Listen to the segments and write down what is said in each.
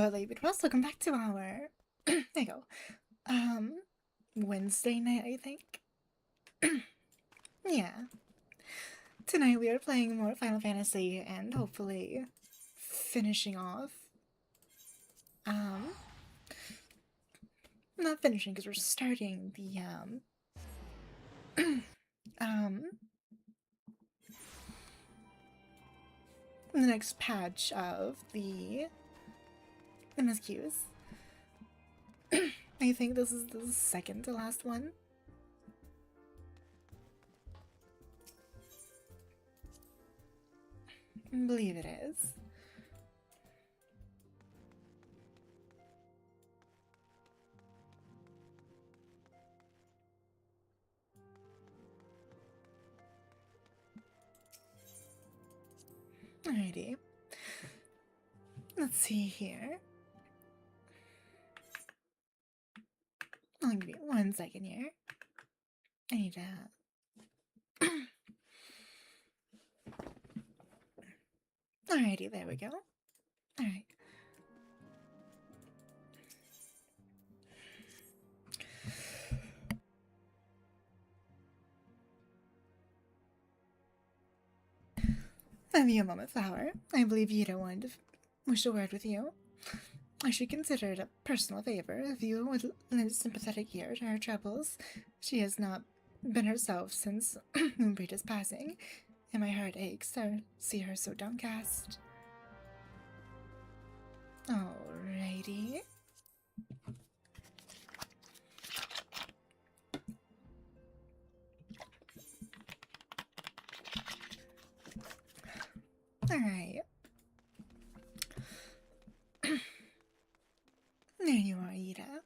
Hello, David Ross. Welcome back to our there you go. Um Wednesday night, I think. Yeah. Tonight we are playing more Final Fantasy and hopefully finishing off. Um Not finishing because we're starting um the next patch of the MSQs. I think this is the second to last one. I believe it is. Alrighty. Let's see here. I'll give you 1 second here. I need to. Alrighty, there we go. Alright. Have you a moment, Flower? I believe Yida wanted to wish a word with you. I should consider it a personal favor if you would lend a sympathetic ear to her troubles. She has not been herself since Moonbreeder's passing, and my heart aches to see her so downcast. Alrighty. Alright. There you are, Yida.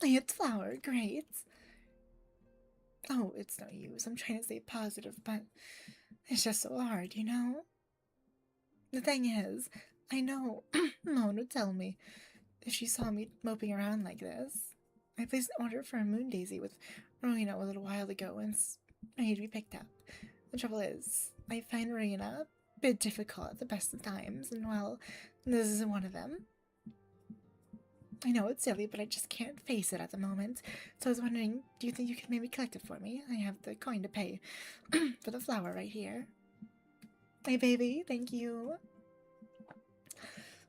It's Flower, great. Oh, it's no use. I'm trying to stay positive, but it's just so hard, you know? The thing is, I know Moan would tell me if she saw me moping around like this. I placed an order for a moon daisy with Rowena a little while ago and it's ready to be picked up. The trouble is, I find Rowena a bit difficult at the best of times, and well, this isn't one of them. I know it's silly, but I just can't face it at the moment. So I was wondering, do you think you could maybe collect it for me? I have the coin to pay for the flower right here. Hey, baby, thank you.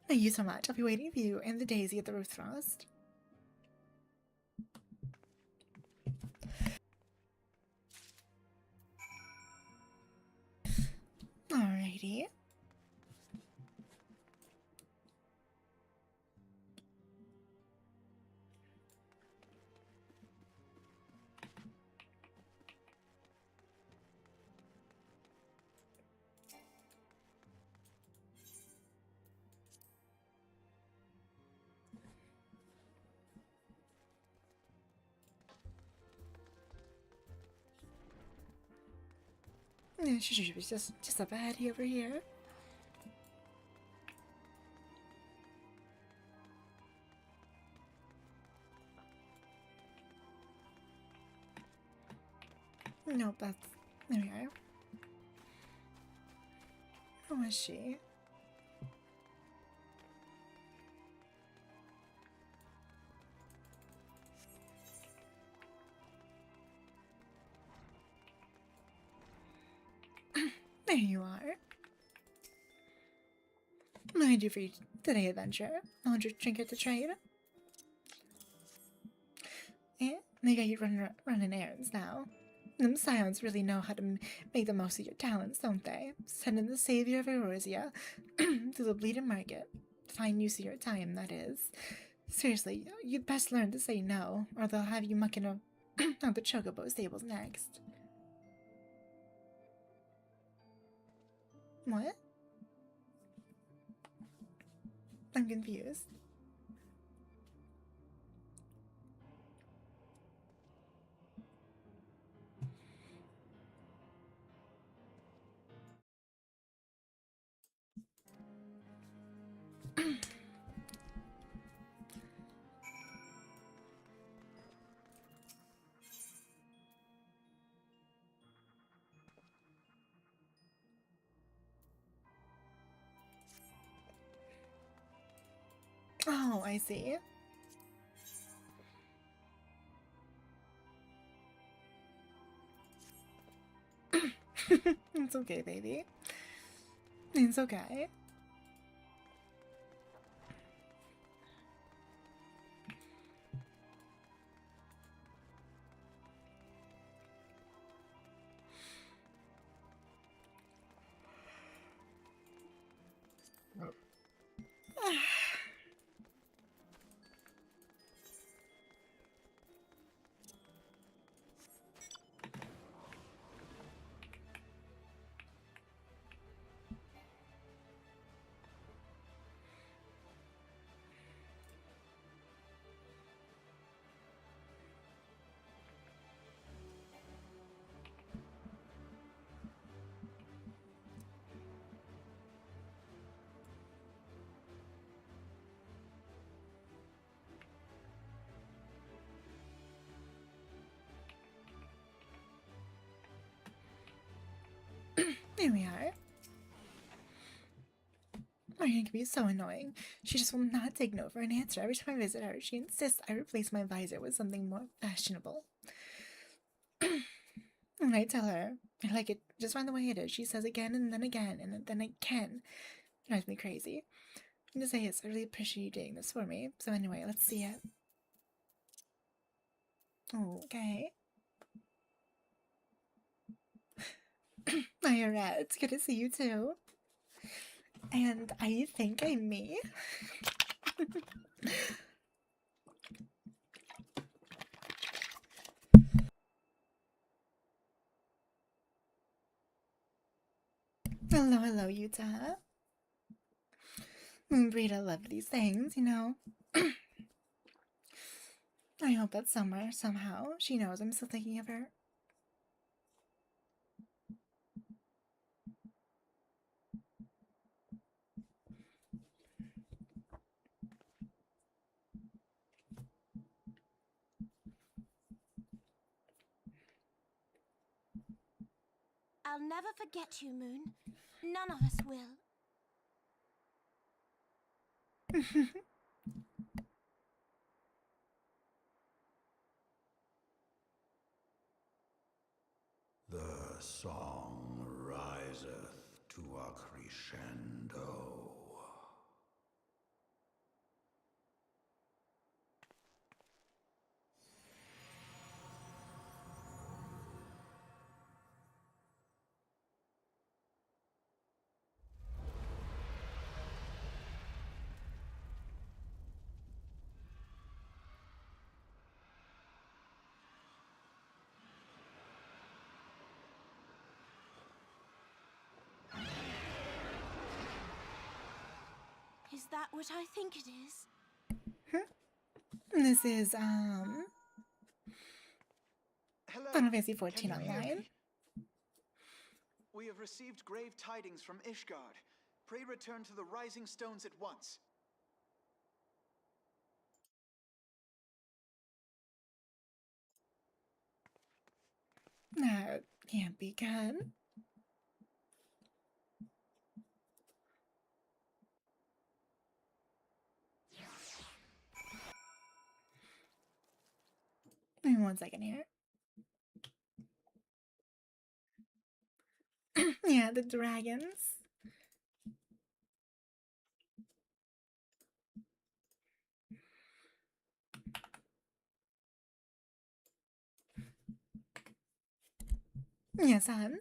Thank you so much. I'll be waiting for you and the daisy at the Roof Frost. Alrighty. Yeah, she should be just up ahead over here. Nope, that's... There we are. How is she? There you are. What can I do for you today, adventure? I want your trinket to trade. Eh? They got you running errands now. Them scions really know how to make the most of your talents, don't they? Sending the savior of Erosia to the bleeding market. Fine use of your time, that is. Seriously, you'd best learn to say no, or they'll have you mucking up at the chocobo stables next. What? I'm confused. Oh, I see. It's okay, baby. It's okay. Here we are. Marianne can be so annoying. She just will not take no for an answer. Every time I visit her, she insists I replace my visor with something more fashionable. When I tell her I like it just fine the way it is, she says again and then again. It drives me crazy. I'm to say yes, I really appreciate you doing this for me. So anyway, let's see it. Okay. Hi, Red. It's good to see you too. And I think I'm me. Hello, Utah. Brita loved these things, you know. I hope that somewhere, somehow, she knows I'm still thinking of her. I'll never forget you, Moon. None of us will. The song riseth to a crescendo. Is that what I think it is? This is, Hello. Final Fantasy 14 Can you hear online. me? We have received grave tidings from Ishgard. Pray return to the Rising Stones at once. That can't be good. Give me 1 second here. Yeah, the dragons. Yes, hon.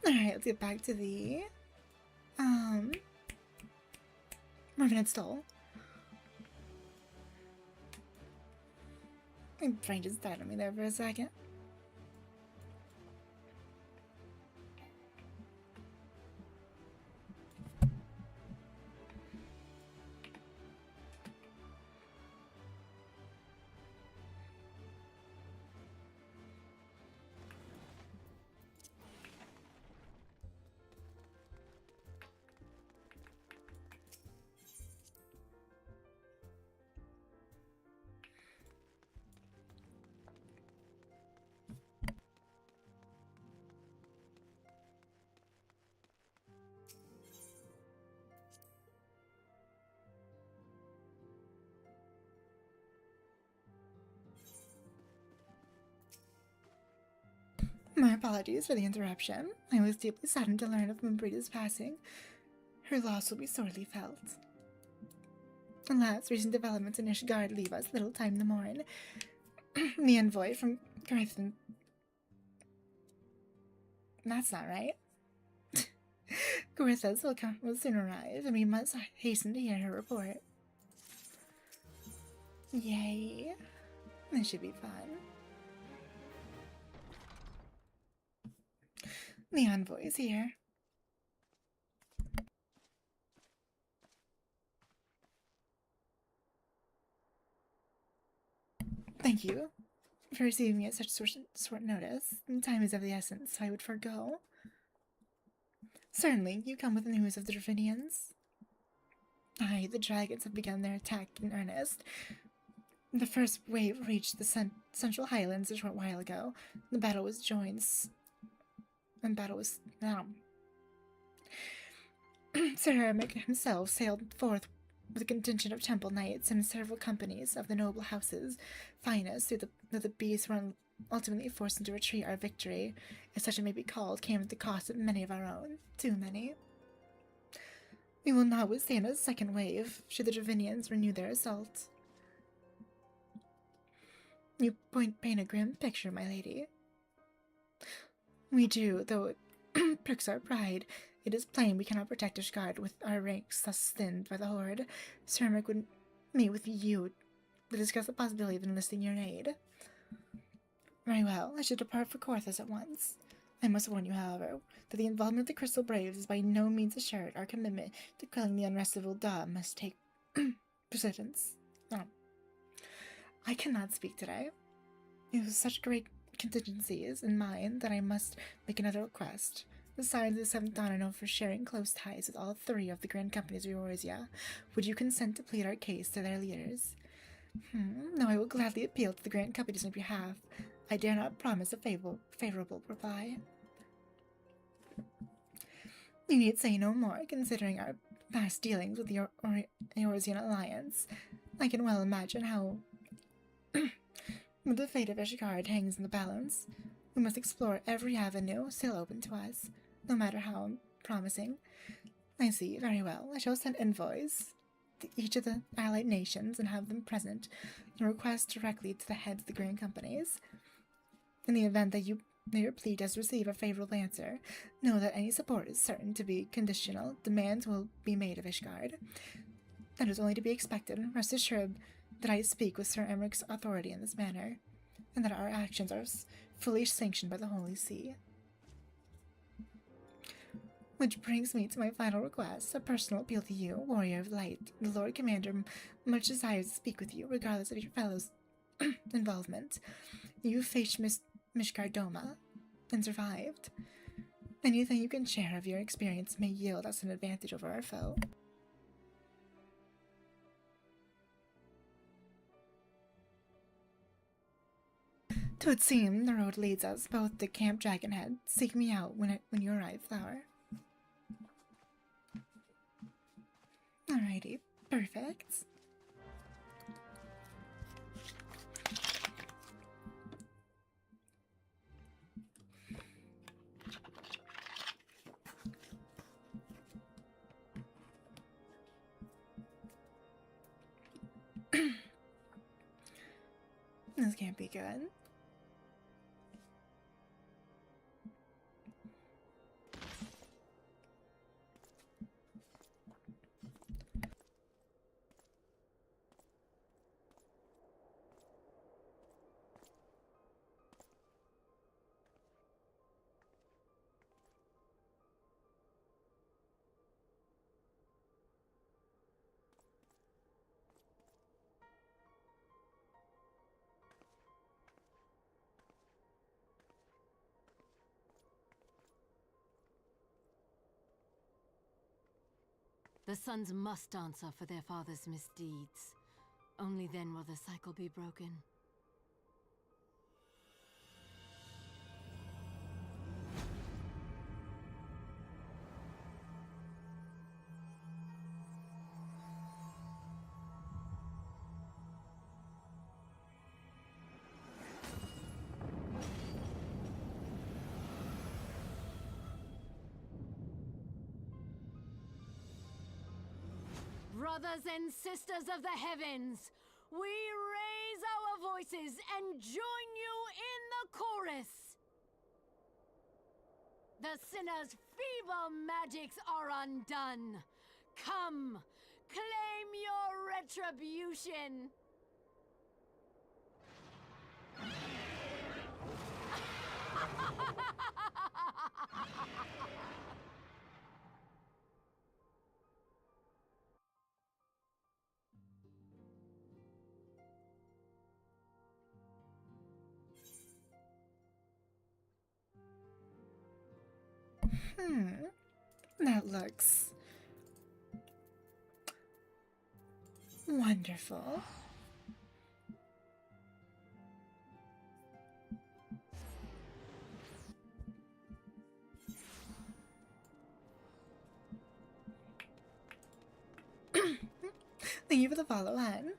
Alright, let's get back to the, Revenant Stole. My brain just died on me there for a second. My apologies for the interruption. I was deeply saddened to learn of Mimbrida's passing. Her loss will be sorely felt. Alas, recent developments in Ishgard leave us little time to mourn. The envoy from Gryphon. That's not right. Garithas will soon arrive, and we must hasten to hear her report. Yay. This should be fun. The envoy is here. Thank you for receiving me at such short notice. Time is of the essence, so I would forego. Certainly, you come with news of the Dravidians. Aye, the dragons have begun their attack in earnest. The first wave reached the Central Highlands a short while ago. The battle was joined. Sir Ermic himself sailed forth with a contingent of temple knights and several companies of the noble house's finest through the beasts were ultimately forced into retreat. Our victory, if such it may be called, came at the cost of many of our own. Too many. We will not withstand a second wave, should the Dravinians renew their assault. You paint a grim picture, my lady. We do, though it pricks our pride. It is plain we cannot protect Ishgard with our ranks thus thinned by the Horde. Sir Ermic would meet with you to discuss the possibility of enlisting your aid. Very well, I should depart for Corthus at once. I must warn you, however, that the involvement of the Crystal Braves is by no means assured. Our commitment to quelling the unrest of Ul'dah must take precedence. No. I cannot speak today. It was such great contingencies in mind that I must make another request. The Scions of the Seventh Dawn are known for sharing close ties with all three of the grand companies of Eorzea. Would you consent to plead our case to their leaders? No, I will gladly appeal to the grand companies on behalf. I dare not promise a favorable reply. You need say no more, considering our past dealings with the Eorzean alliance. I can well imagine how the fate of Ishgard hangs in the balance. We must explore every avenue still open to us, no matter how promising. I see, very well. I shall send envoys to each of the allied nations and have them present and request directly to the heads of the grand companies. In the event that your plea does receive a favorable answer, know that any support is certain to be conditional. Demands will be made of Ishgard. That is only to be expected. Rest assured that I speak with Sir Emmeric's authority in this matter, and that our actions are fully sanctioned by the Holy See. Which brings me to my final request, a personal appeal to you, Warrior of Light. The Lord Commander much desires to speak with you, regardless of your fellow's involvement. You faced Mishkardoma and survived. Anything you can share of your experience may yield us an advantage over our foe. Twould seem the road leads us both to Camp Dragonhead. Seek me out when you arrive, Flower. Alrighty, perfect. This can't be good. The sons must answer for their father's misdeeds. Only then will the cycle be broken. Brothers and sisters of the heavens, we raise our voices and join you in the chorus. The sinner's feeble magics are undone. Come, claim your retribution. That looks wonderful. Thank you for the follow on.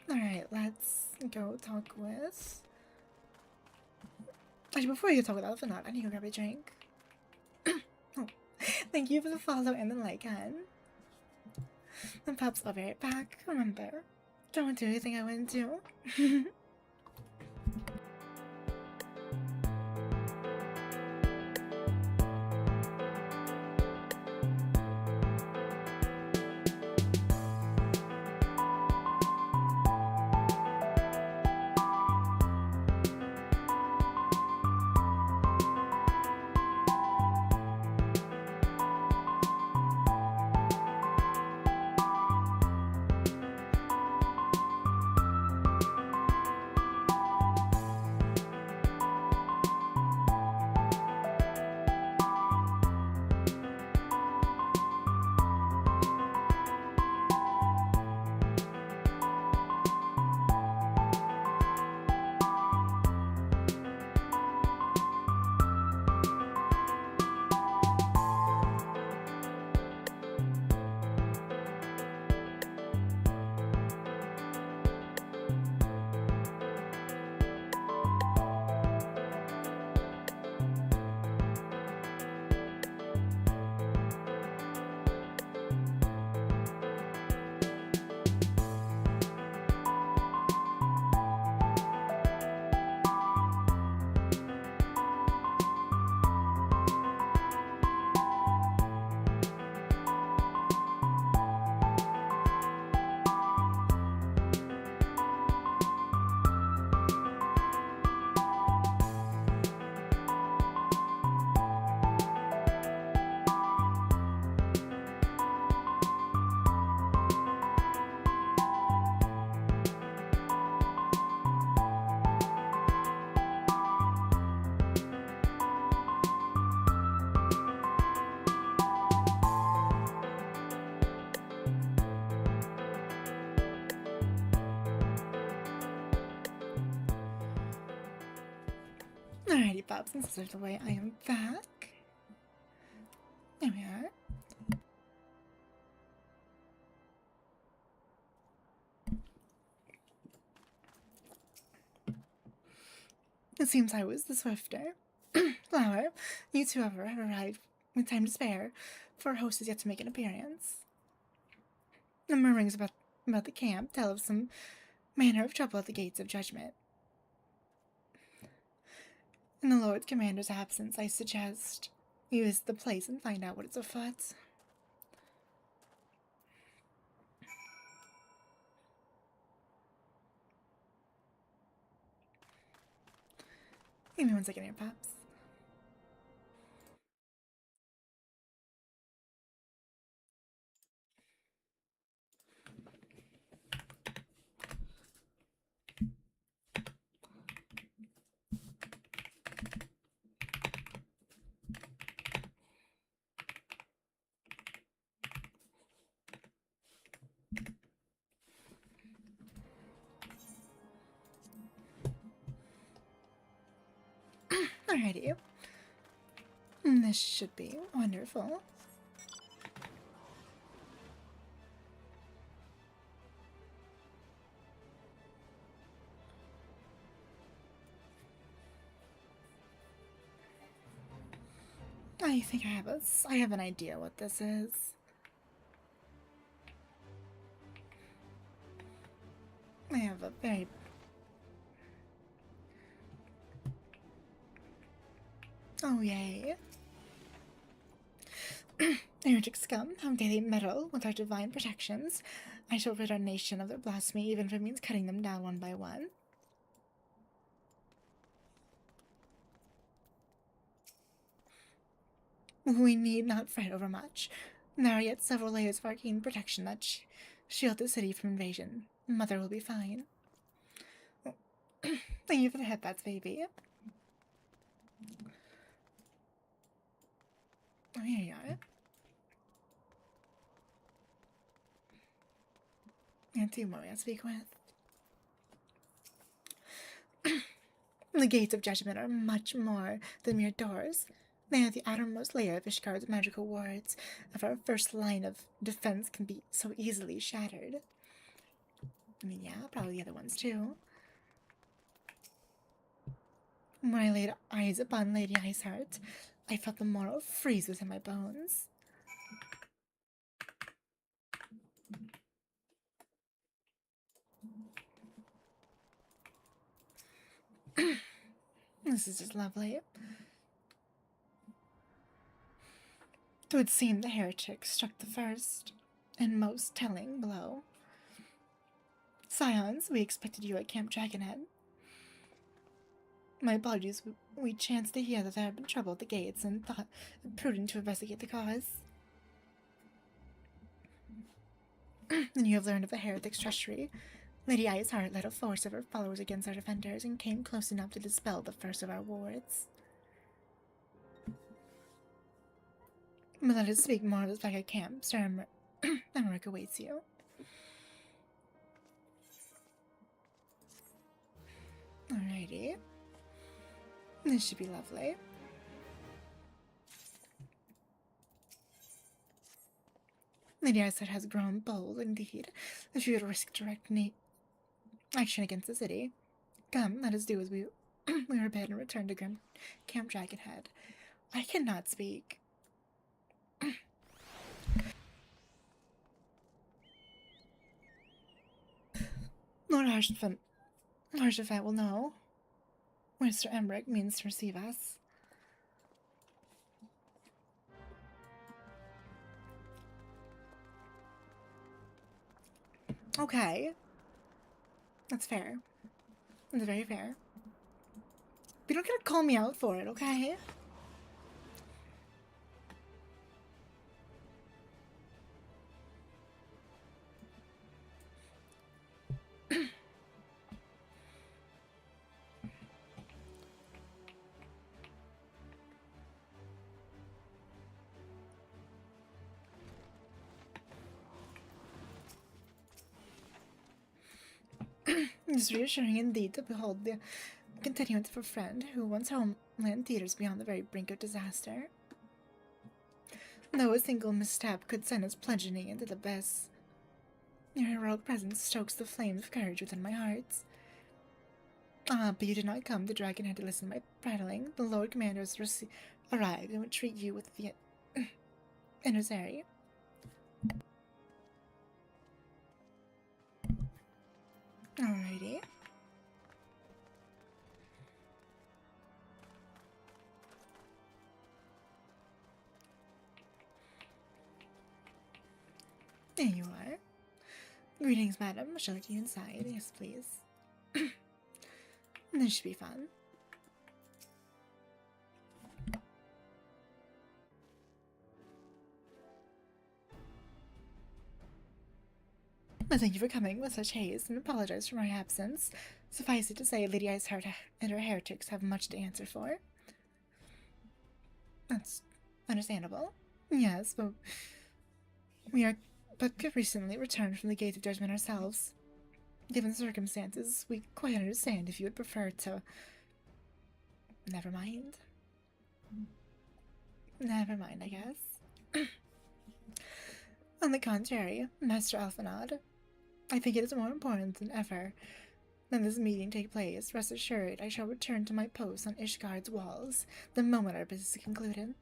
Alright, let's go talk with. Actually, before you talk with Elephant, I need to go grab a drink. Oh, thank you for the follow and the like on. And Pups, I'll be right back. Remember, don't do anything I wouldn't do. Alrighty, Bobs and Sisters, the way I am back. There we are. It seems I was the swifter. Flower, you two have arrived with time to spare, for our host is yet to make an appearance. The murmurings about the camp tell of some manner of trouble at the gates of judgment. In the Lord Commander's absence, I suggest you visit the place and find out what is afoot. Give me 1 second here, Pops. Alrighty. This should be wonderful. I think I have an idea what this is. I have a very... Oh, yay. Heretic scum, how dare they meddle with our divine protections? I shall rid our nation of their blasphemy, even if it means cutting them down one by one. We need not fret over much. There are yet several layers of arcane protection that shield the city from invasion. Mother will be fine. Thank you for the headbats, baby. Oh, here you are. And two more to speak with. The gates of judgment are much more than mere doors. They are the outermost layer of Ishgard's magical wards. If our first line of defense can be so easily shattered. I mean, yeah, probably the other ones too. When I laid eyes upon Lady Iceheart, I felt the moral freeze within my bones. This is just lovely. It would seem the heretic struck the first and most telling blow. Scions, we expected you at Camp Dragonhead. My apologies, we chanced to hear that there had been trouble at the gates and thought it prudent to investigate the cause. Then you have learned of the heretic's treachery. Lady Iceheart led a force of her followers against our defenders and came close enough to dispel the first of our wards. But let us speak more of this back at camp. Sir Emmerich awaits you. Alrighty. This should be lovely. Lady Iceheart has grown bold, indeed, if she would risk direct action against the city. Come, let us do as we were bid and return to Camp Dragonhead. I cannot speak. Lord Archifat will know where Sir Emmerich means to receive us. Okay. That's fair. That's very fair. But you don't gotta call me out for it, okay? It's reassuring indeed to behold the continuance of a friend who once homeland teeters beyond the very brink of disaster. Though a single misstep could send us plunging into the abyss, your heroic presence stokes the flame of courage within my heart. Ah, but you did not come to Dragonhead to listen to my prattling. The Lord Commander has arrived and would treat you with the emissary. Alrighty. There you are. Greetings, madam. Shall I take you inside? Yes, please. This should be fun. Well, thank you for coming with such haste and apologize for my absence. Suffice it to say, Lady Iceheart and her heretics have much to answer for. That's understandable. Yes, but we are but recently returned from the Gates of Judgment ourselves. Given the circumstances, we quite understand if you would prefer to... Never mind. Never mind, I guess. On the contrary, Master Alphanod, I think it is more important than ever that this meeting take place. Rest assured, I shall return to my post on Ishgard's walls the moment our business is concluded.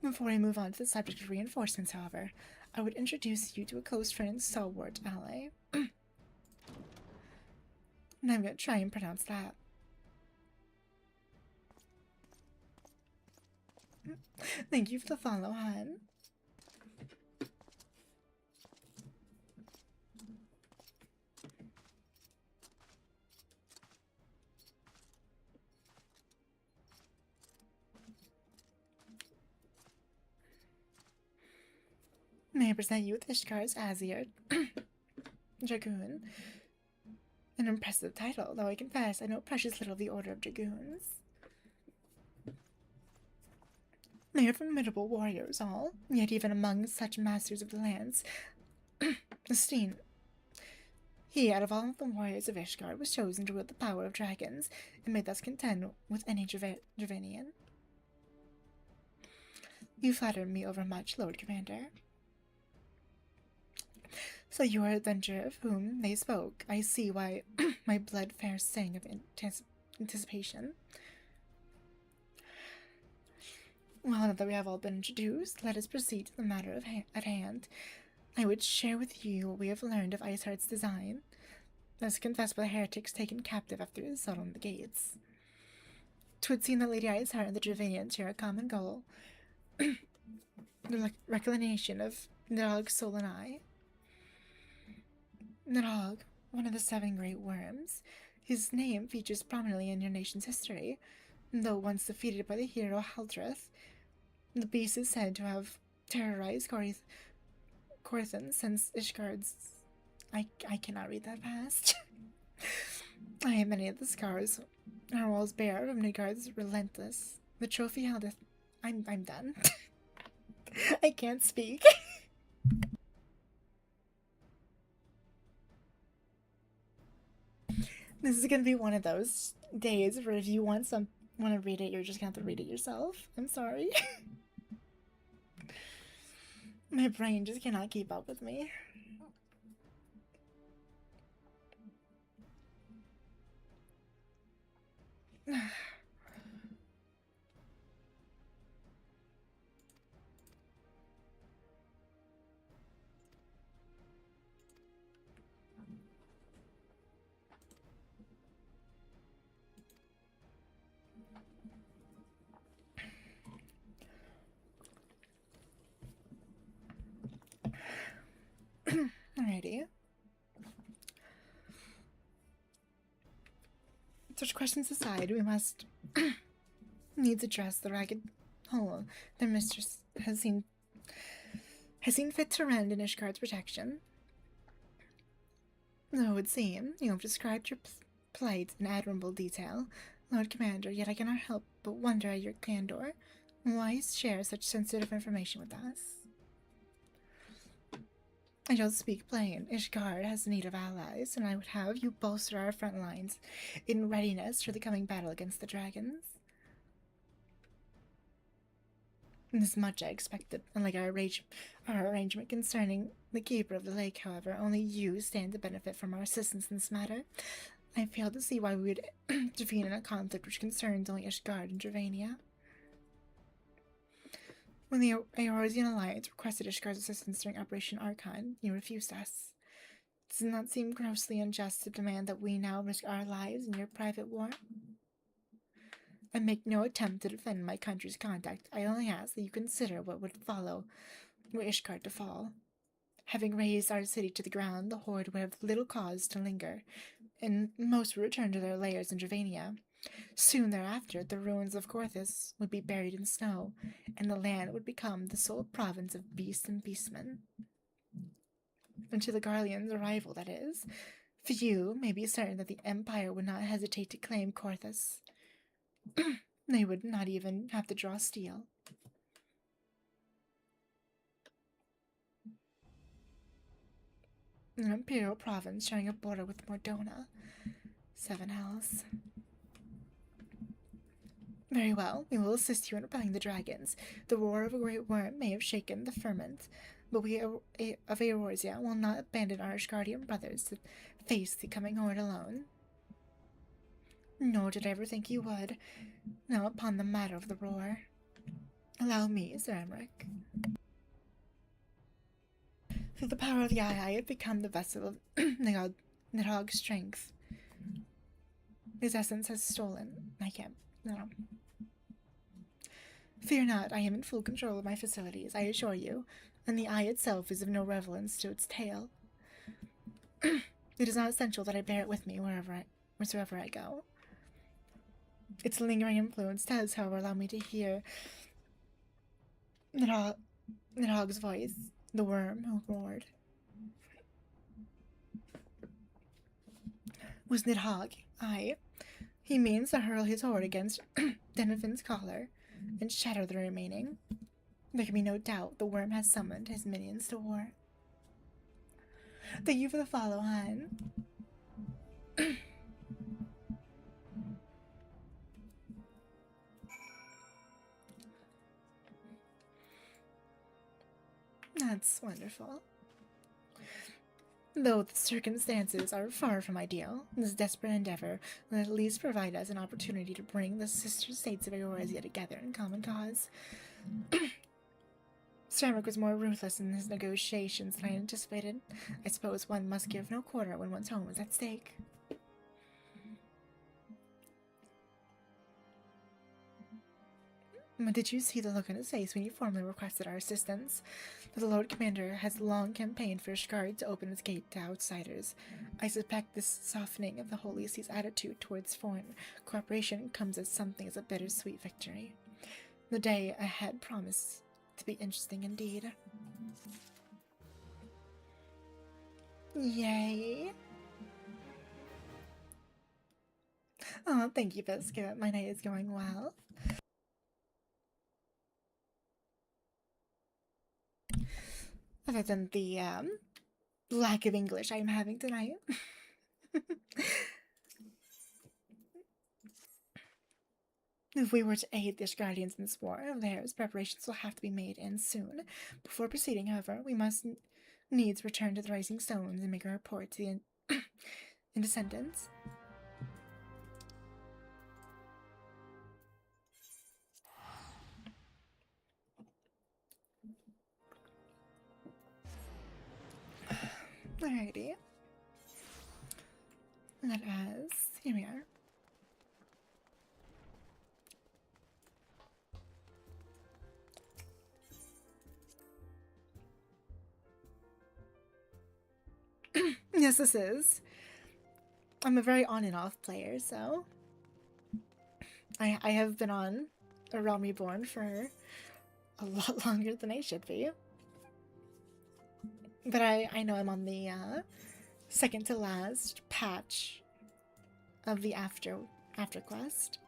Before I move on to the subject of reinforcements, however, I would introduce you to a close friend and stalwart ally. And I'm gonna try and pronounce that. Thank you for the follow, hon. May I present you with Ishkar's Azir Dragoon? An impressive title, though I confess I know precious little of the Order of Dragoons. They are formidable warriors, all, yet even among such masters of the lands, Steen, he, out of all of the warriors of Ishgard, was chosen to wield the power of dragons, and may thus contend with any Dravanian. You flatter me overmuch, Lord Commander. So you are the adventurer of whom they spoke. I see why my blood fair sang of anticipation. Well, now that we have all been introduced, let us proceed to the matter at hand. I would share with you what we have learned of Iceheart's design, as confessed by the heretics taken captive after his assault on the gates. 'Twould seem that Lady Iceheart and the Dravanians share a common goal, the reclamation of Nidhogg's soul and eye. Nidhogg, one of the 7 great worms, his name features prominently in your nation's history, though once defeated by the hero Haldreth. The beast is said to have terrorized Corthan since Ishgard's... I cannot read that fast. I have many of the scars our walls bear from Nidhog's relentless. The trophy Haldreth... I'm done. I can't speak. This is gonna be one of those days where if you want to read it, you're just gonna have to read it yourself. I'm sorry. My brain just cannot keep up with me. Alrighty. Such questions aside, we must needs address the ragged hole their mistress has seen fit to rend in Ishgard's protection. Though it would seem you have described your plight in admirable detail, Lord Commander, yet I cannot help but wonder at your candor. Why share such sensitive information with us? I shall speak plain. Ishgard has need of allies, and I would have you bolster our front lines in readiness for the coming battle against the dragons. This much I expected. Unlike our arrangement concerning the keeper of the lake, however, only you stand to benefit from our assistance in this matter. I fail to see why we would intervene in a conflict which concerns only Ishgard and Dravania. When the Eorzean Alliance requested Ishgard's assistance during Operation Archon, you refused us. Does it not seem grossly unjust to demand that we now risk our lives in your private war? I make no attempt to defend my country's conduct. I only ask that you consider what would follow were Ishgard to fall. Having razed our city to the ground, the Horde would have little cause to linger, and most would return to their lairs in Dravania. Soon thereafter, the ruins of Corthus would be buried in snow, and the land would become the sole province of beasts and beastmen. Until the Garlean's arrival, that is. Few may be certain that the Empire would not hesitate to claim Corthus. They would not even have to draw steel. An imperial province sharing a border with Mordona. 7 hells. Very well, we will assist you in repelling the dragons. The roar of a great worm may have shaken the firmament, but we of Eorzea will not abandon our Ishgardian brothers to face the coming horde alone. Nor did I ever think you would. Now upon the matter of the roar. Allow me, Sir Emmerich. Through the power of the eye, I have become the vessel of Nidhogg's strength. His essence has stolen. I can't. No. Fear not, I am in full control of my facilities, I assure you, and the eye itself is of no relevance to its tail. It is not essential that I bear it with me wheresoever I go. Its lingering influence does, however, allow me to hear Nidhogg's voice, the worm who roared. Was Nidhogg? Aye. He means to hurl his horde against Denifin's collar and shatter the remaining. There can be no doubt the worm has summoned his minions to war. Thank you for the follow, hon. That's wonderful. Though the circumstances are far from ideal, this desperate endeavor will at least provide us an opportunity to bring the sister states of Eorzea together in common cause. Ceramic was more ruthless in his negotiations than I anticipated. I suppose one must give no quarter when one's home is at stake. But did you see the look on his face when he formally requested our assistance? The Lord Commander has long campaigned for Ishgard to open its gate to outsiders. I suspect this softening of the Holy See's attitude towards foreign cooperation comes as something as a bittersweet victory. The day ahead promised to be interesting indeed. Yay! Oh, thank you, Biscuit. My night is going well. Other than the lack of English I'm having tonight. If we were to aid the Guardians in this war of theirs, preparations will have to be made, and soon. Before proceeding, however, we must needs return to the Rising Stones and make a report to the Descendants. Alrighty. Let us. Here we are. Yes, this is. I'm a very on and off player, so I have been on A Realm Reborn for a lot longer than I should be. But I know I'm on the second to last patch of the after quest.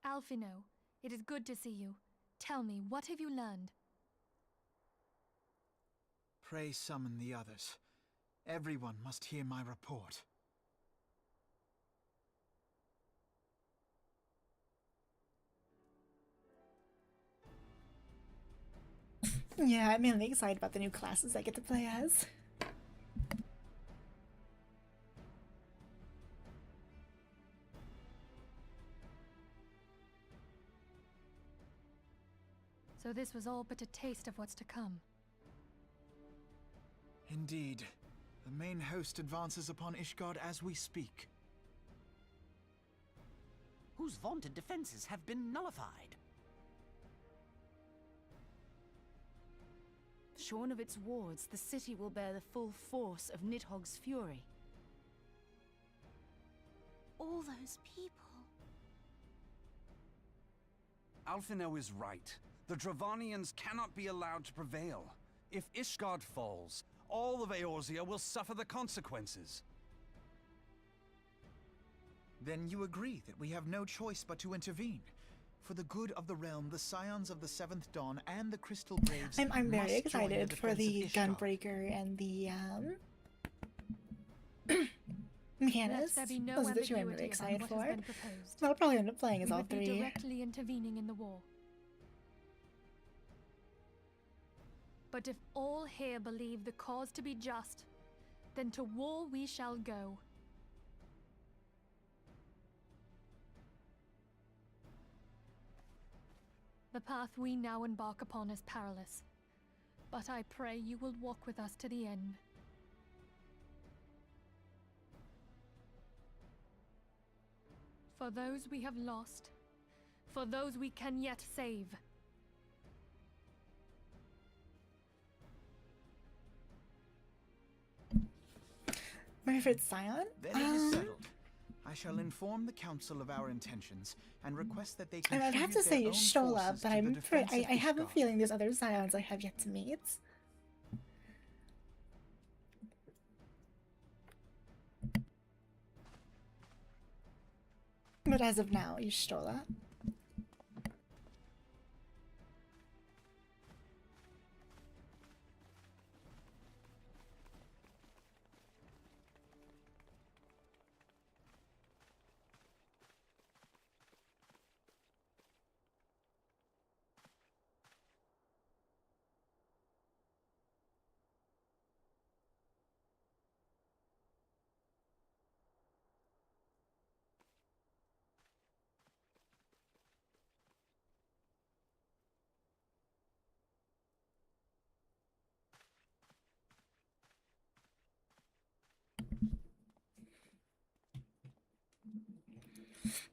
Alphino, it is good to see you. Tell me, what have you learned? Pray summon the others. Everyone must hear my report. Yeah, I'm mainly excited about the new classes I get to play as. So this was all but a taste of what's to come. Indeed. The main host advances upon Ishgard as we speak. Whose vaunted defenses have been nullified. Shorn of its wards, the city will bear the full force of Nidhogg's fury. All those people. Alphino is right. The Dravanians cannot be allowed to prevail. If Ishgard falls, all of Eorzea will suffer the consequences. Then you agree that we have no choice but to intervene. For the good of the realm, the Scions of the Seventh Dawn and the Crystal Braves I'm very must join excited the for defense the of Ishgard. Gunbreaker and the Let Mechanist. there be no Those are the two I'm ambiguity really about excited what for. has been proposed. I'll probably end up playing as We all would be three. directly intervening in the war. But if all here believe the cause to be just, then to war we shall go. The path we now embark upon is perilous, but I pray you will walk with us to the end. For those we have lost, for those we can yet save. My favorite Scion? Then it is settled. I shall inform the council of our intentions and request that they And contribute I'd have to their say own Shola, forces but to the I'm defense of I have a Ishgard. feeling there's other Scions I have yet to meet. But as of now, Y'shtola.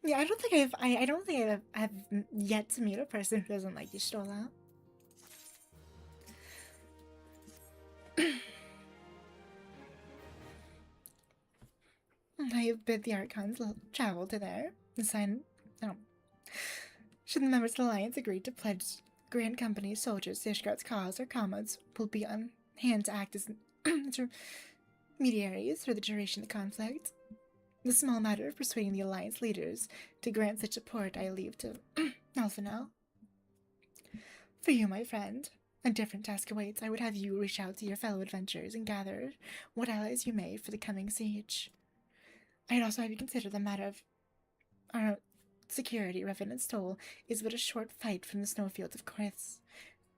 Yeah, I don't think I don't think I've yet to meet a person who doesn't like Y'shtola. I have bid the Archons travel to there and sign. Oh. Should the members of the Alliance agree to pledge Grand Company soldiers to Ishgard's cause, our comrades will be on hand to act as intermediaries for the duration of the conflict. The small matter of persuading the Alliance leaders to grant such support I leave to Alphinaud. For you, my friend, a different task awaits. I would have you reach out to your fellow adventurers and gather what allies you may for the coming siege. I'd also have you consider the matter of our security. Revenant's Toll is but a short fight from the snowfields of Kriths.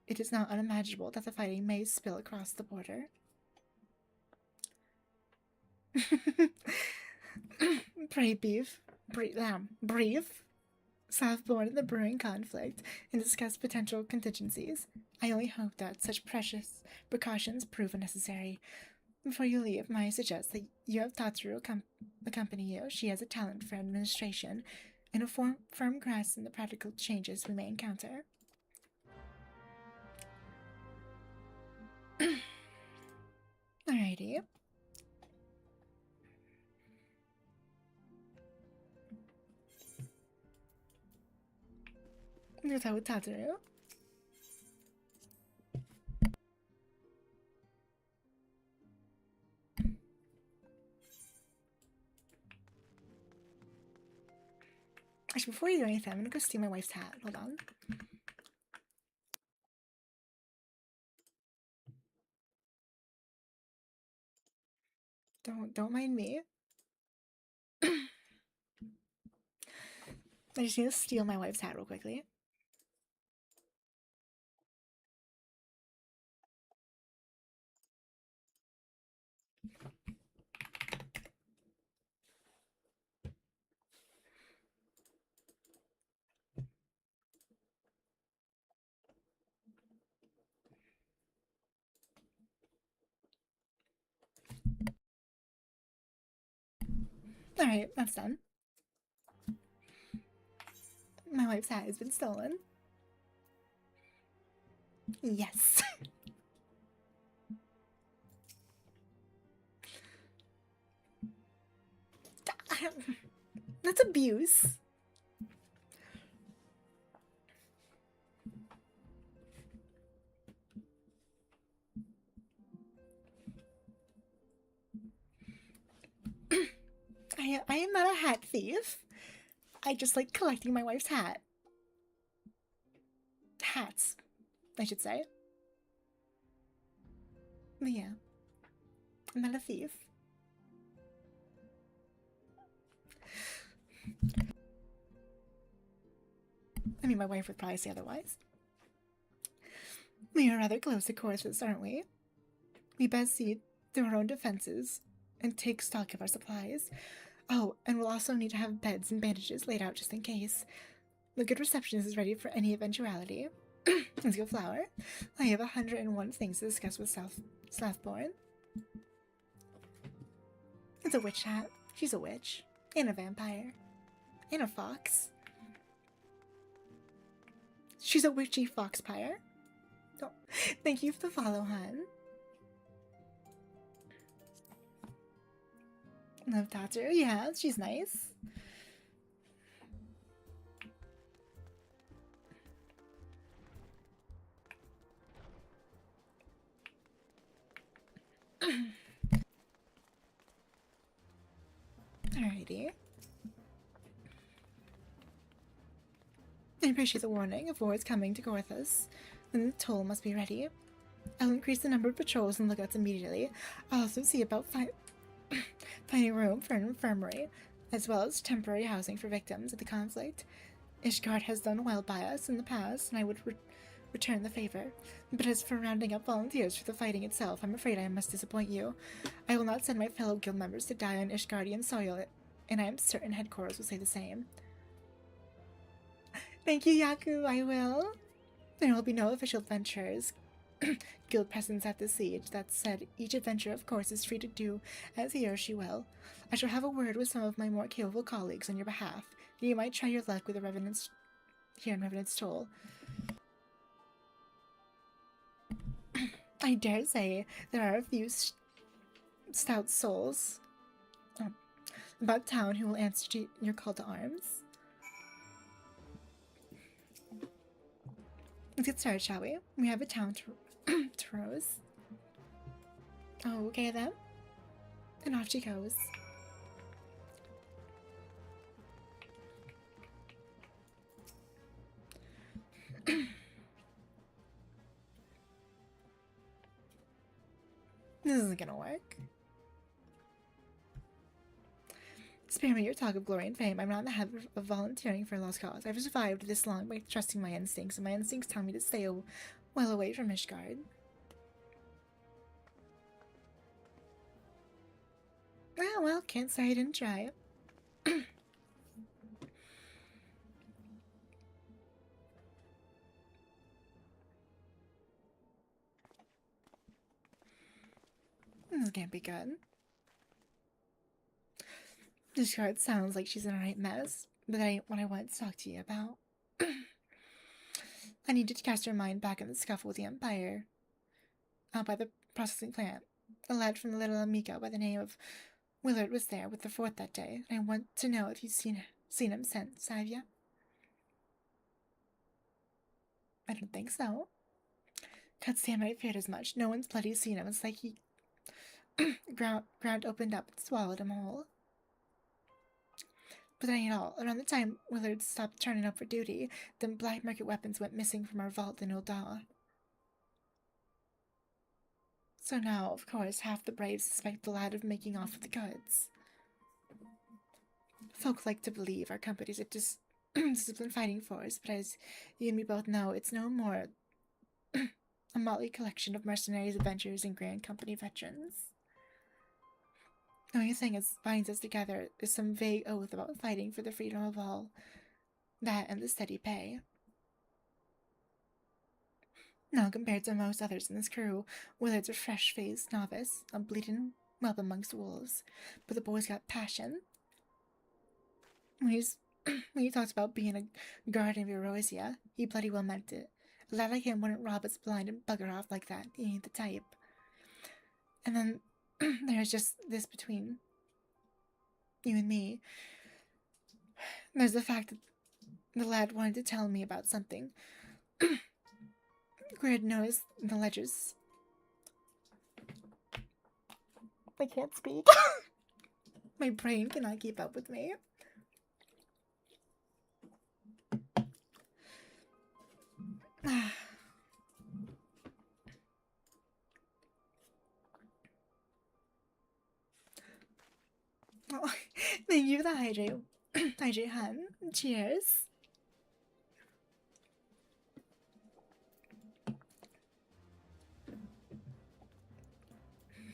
It is not unimaginable that the fighting may spill across the border. Pray brief, soft-born in the brewing conflict, and discuss potential contingencies. I only hope that such precious precautions prove unnecessary. Before you leave, may I suggest that you have Tatsuru accompany you. She has a talent for administration and a firm grasp in the practical changes we may encounter. Alrighty. There's how with Tatsuru. Actually, before you do anything, I'm gonna go steal my wife's hat. Hold on. Don't mind me. I just need to steal my wife's hat real quickly. Alright, that's done. My wife's hat has been stolen. Yes. That's abuse. I am not a hat thief. I just like collecting my wife's hat. Hats, I should say. But yeah, I'm not a thief. I mean, my wife would probably say otherwise. We are rather close to courses, aren't we? We best see to our own defenses and take stock of our supplies. Oh, and we'll also need to have beds and bandages laid out just in case. The good receptionist is ready for any eventuality. Let's go, Flower. I have 101 things to discuss with Southbourne. It's a witch hat. She's a witch. And a vampire. And a fox. She's a witchy foxpire. Oh, thank you for the follow, hun. Love Tatsu. Yeah, she's nice. Alrighty. I appreciate the warning of wars coming to Gorthus. Then the toll must be ready. I'll increase the number of patrols and lookouts immediately. I'll also see about finding room for an infirmary, as well as temporary housing for victims of the conflict. Ishgard has done well by us in the past, and I would return the favor. But as for rounding up volunteers for the fighting itself, I'm afraid I must disappoint you. I will not send my fellow guild members to die on Ishgardian soil, and I am certain headquarters will say the same. Thank you, Yaku, I will. There will be no official adventurers. Guild presence at the siege. That said, each adventurer, of course, is free to do as he or she will. I shall have a word with some of my more capable colleagues on your behalf. You might try your luck with the Revenant's here in Revenant's Toll. I dare say there are a few stout souls about town who will answer to your call to arms. Let's get started, shall we? We have a town to rose. Oh, okay then. And off she goes. This isn't gonna work. Spare me your talk of glory and fame. I'm not in the habit of volunteering for a lost cause. I've survived this long by trusting my instincts, and my instincts tell me to stay well away from Ishgard. Ah, well, can't say I didn't try. This can't be good. This card sounds like she's in a right mess, but that ain't what I wanted to talk to you about. I needed to cast her mind back in the scuffle with the Empire. Out by the processing plant. A lad from the Little Amico by the name of Willard was there with the fort that day, and I want to know if you've seen him since, have you? I don't think so. God damn it, I feared as much. No one's bloody seen him. It's like he ground opened up and swallowed him whole. But that ain't all. Around the time Willard stopped turning up for duty, then black market weapons went missing from our vault in Ul'dah. So now, of course, half the braves suspect the lad of making off with the goods. Folk like to believe our company's a disciplined fighting force, but as you and me both know, it's no more a motley collection of mercenaries, adventurers, and Grand Company veterans. The only thing that binds us together is some vague oath about fighting for the freedom of all. That and the steady pay. Now, compared to most others in this crew, Willard's a fresh-faced novice, a bleeding whelp amongst wolves. But the boy's got passion. When he talks about being a guardian of Erosia, he bloody well meant it. A lad like him wouldn't rob us blind and bugger off like that. He ain't the type. And then there's just this between you and me. There's the fact that the lad wanted to tell me about something. Grid knows the ledgers. I can't speak. My brain cannot keep up with me. Oh, thank you for the hydrate. Hydrate, hun. Cheers.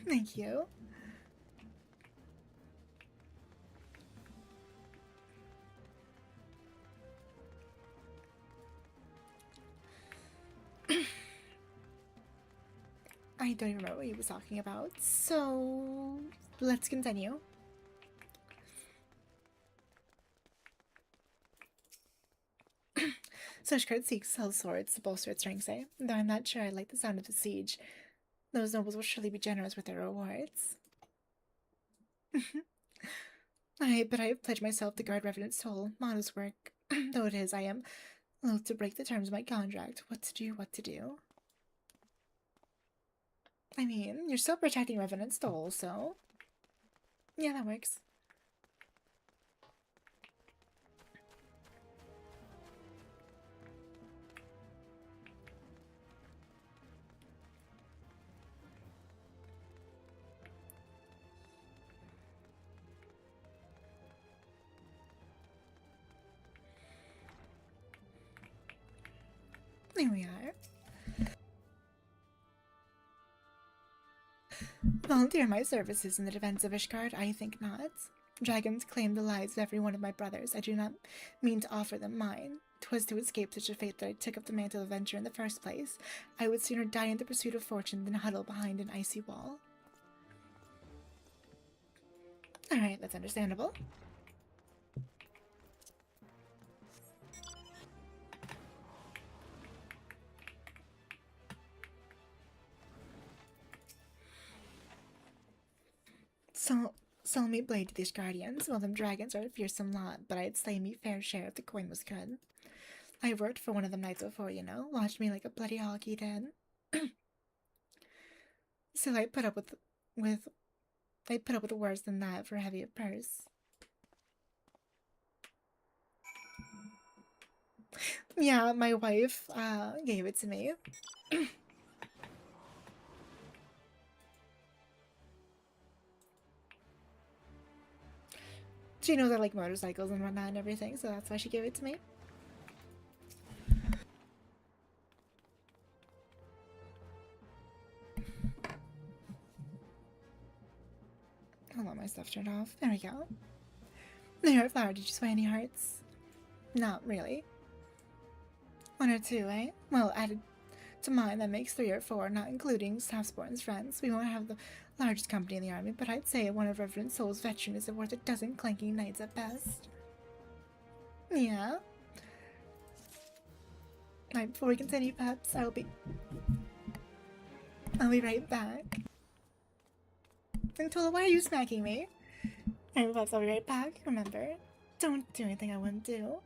Thank you. I don't even remember what he was talking about. So let's continue. So Ishgard seeks sell swords to bolster its ranks, eh? Though I'm not sure I like the sound of the siege. Those nobles will surely be generous with their rewards. But I have pledged myself to guard Revenant's soul, Mono's work. Though it is, I am loath to break the terms of my contract. What to do. I mean, you're still protecting Revenant's soul, so... yeah, that works. There we are. Volunteer my services in the defense of Ishgard? I think not. Dragons claim the lives of every one of my brothers. I do not mean to offer them mine. 'Twas to escape such a fate that I took up the mantle of adventure in the first place. I would sooner die in the pursuit of fortune than huddle behind an icy wall. Alright, that's understandable. So, sell me blade to these guardians. Well, them dragons are a fearsome lot, but I'd slay me fair share if the coin was good. I worked for one of them nights before, you know. Watched me like a bloody hog he did. So I put up with worse than that for a heavier purse. Yeah, my wife gave it to me. She knows I like motorcycles and whatnot and everything, so that's why she gave it to me. I'll let my stuff turned off. There we go. The heart flower, did you sway any hearts? Not really. 1 or 2, eh? Well, added to mine, that makes 3 or 4, not including Staffsporn's friends. We won't have the largest company in the army, but I'd say one of Reverend Soul's veterans is worth a dozen clanking knights at best. Yeah. Alright, before we continue, perhaps I'll be right back. And Tola, why are you smacking me? Alright, perhaps I'll be right back. Remember, don't do anything I wouldn't do.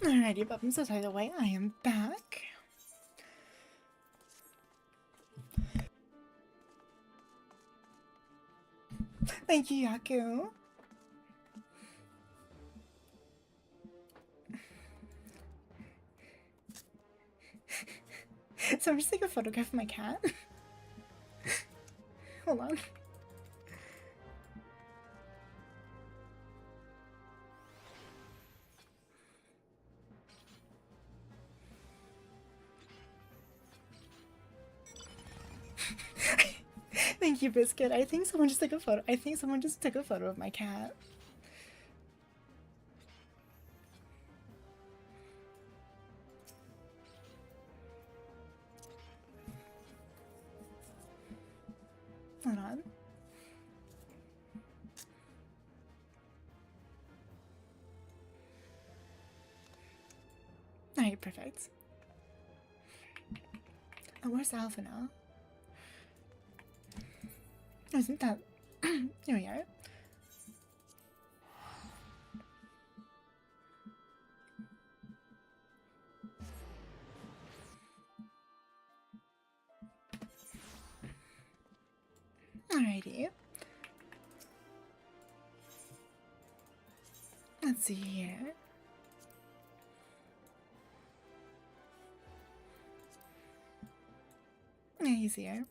Alrighty, but I'm so sorry the way I am back. Thank you, Yaku. So I'm just taking a photograph of my cat. Hold on. Thank you, Biscuit. I think someone just took a photo. I think someone just took a photo of my cat. Hold on. Alright, perfect. Oh, where's Alpha now? Isn't that... Here we are. Alrighty. Let's see here. Yeah, he's here.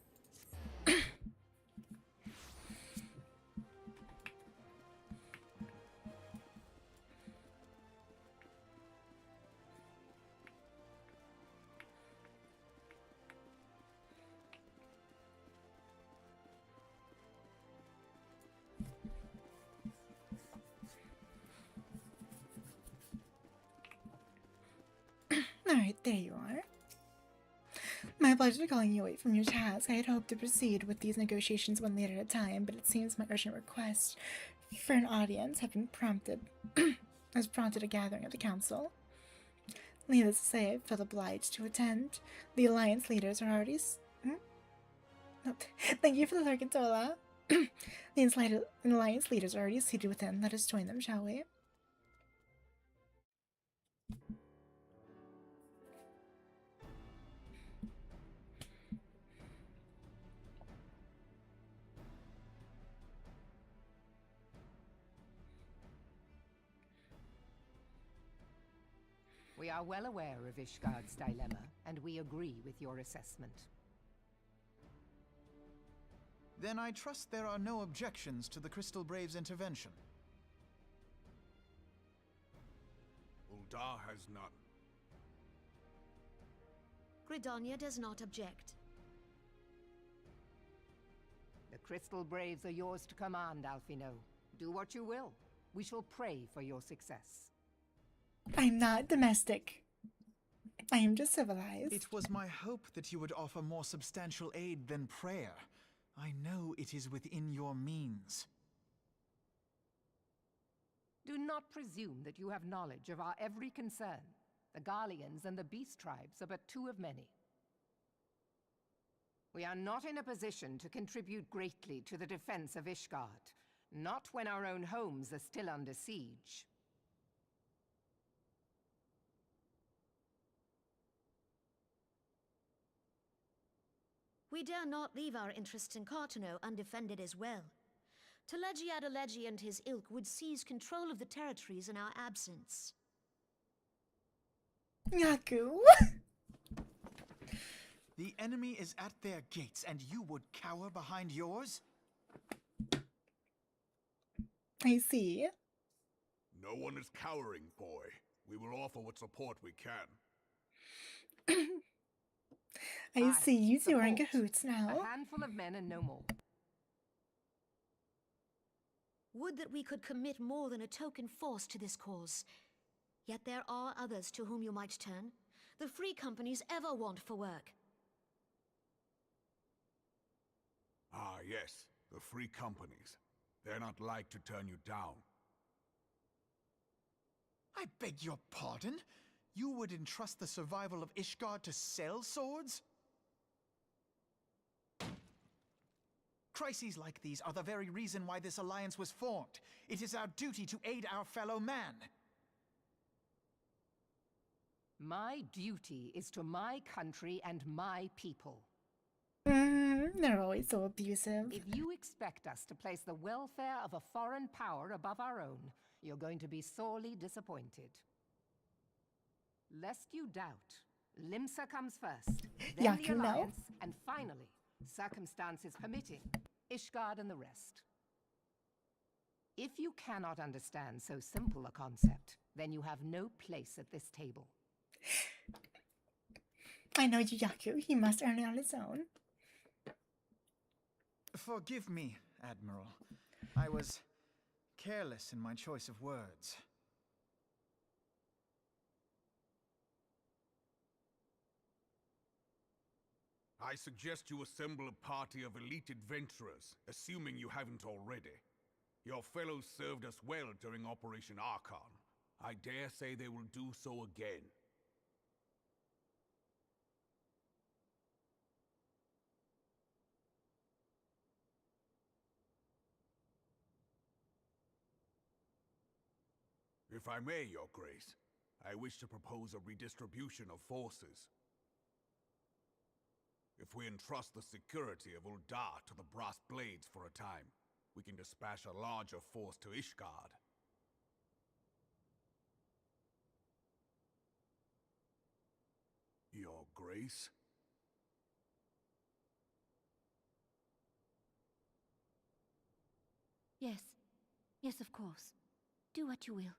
Alright, there you are. My pleasure calling you away from your task. I had hoped to proceed with these negotiations one later at a time, but it seems my urgent request for an audience has prompted a gathering of the council. Needless to say, I felt obliged to attend. The alliance leaders are already Thank you for the Larkentola. The alliance leaders are already seated within. Let us join them, shall we? We are well aware of Ishgard's dilemma, and we agree with your assessment. Then I trust there are no objections to the Crystal Braves' intervention. Uldar has none. Gridania does not object. The Crystal Braves are yours to command, Alphino. Do what you will. We shall pray for your success. I'm not domestic. I am just civilized. It was my hope that you would offer more substantial aid than prayer. I know it is within your means. Do not presume that you have knowledge of our every concern. The Garleans and the Beast Tribes are but two of many. We are not in a position to contribute greatly to the defense of Ishgard, not when our own homes are still under siege. We dare not leave our interests in Cartano undefended as well. Telegi Adalegi and his ilk would seize control of the territories in our absence. Yaku. The enemy is at their gates, and you would cower behind yours? I see. No one is cowering, boy. We will offer what support we can. I see you two are in support. cahoots now. A handful of men and no more. Would that we could commit more than a token force to this cause. Yet there are others to whom you might turn. The free companies ever want for work. Ah, yes. The free companies. They're not like to turn you down. I beg your pardon? You would entrust the survival of Ishgard to sell swords? Crises like these are the very reason why this alliance was formed. It is our duty to aid our fellow man. My duty is to my country and my people. They're always so abusive. If you expect us to place the welfare of a foreign power above our own, you're going to be sorely disappointed. Lest you doubt, Limsa comes first, then the Yaku, no? Alliance, and finally, circumstances permitting, Ishgard and the rest. If you cannot understand so simple a concept, then you have no place at this table. I know Yaku. He must earn it on his own. Forgive me, Admiral. I was careless in my choice of words. I suggest you assemble a party of elite adventurers, assuming you haven't already. Your fellows served us well during Operation Archon. I dare say they will do so again. If I may, Your Grace, I wish to propose a redistribution of forces. If we entrust the security of Uldar to the Brass Blades for a time, we can dispatch a larger force to Ishgard. Your Grace? Yes. Yes, of course. Do what you will.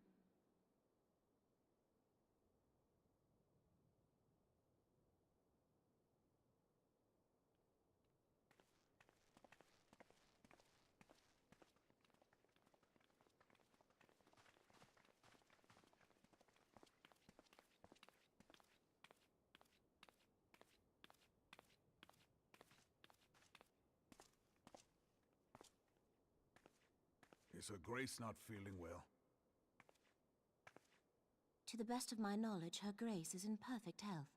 Is Her Grace not feeling well? To the best of my knowledge, Her Grace is in perfect health.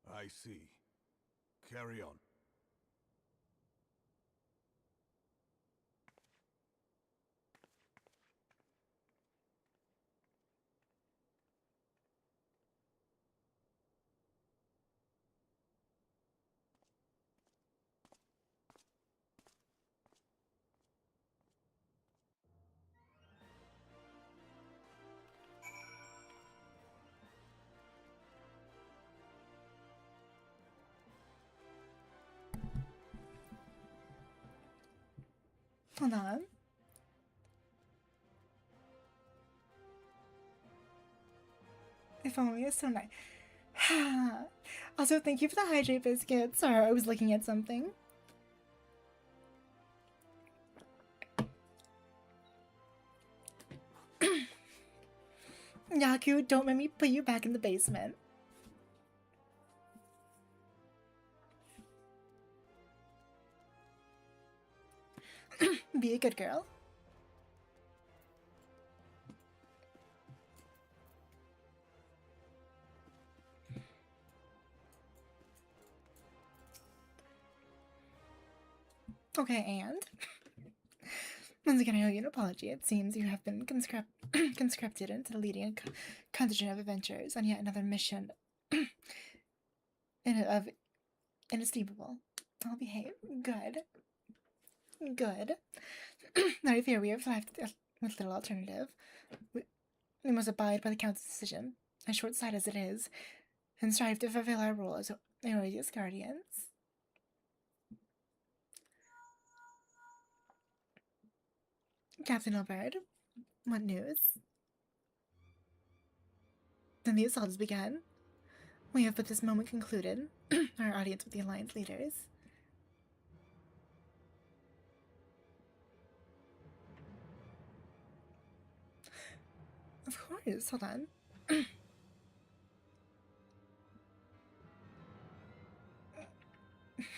I see. Carry on. Hold on. If only it's so nice. Also, thank you for the hydrate biscuits. Sorry, I was looking at something. Yaku, don't make me put you back in the basement. Be a good girl. Okay, and once again, I owe you an apology. It seems you have been conscripted into leading a contingent of adventurers on yet another mission of inestimable. I'll behave. Good. Good. Now, I fear we have left with little alternative. We must abide by the Council's decision, as short-sighted as it is, and strive to fulfill our role as Eordia's guardians. Captain Albert, what news? Then the assault has begun. We have but this moment concluded our audience with the Alliance leaders. Of course, hold on.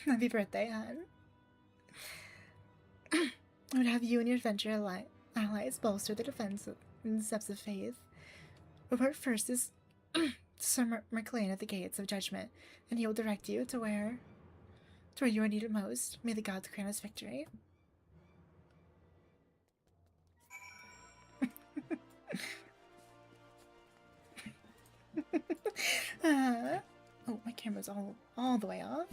Happy birthday, hon. I would have you and your adventure allies bolster the defense in the steps of faith. Report first is Sir McLean at the gates of judgment, and he will direct you to where you are needed most. May the gods grant us victory. Oh, my camera's all the way off.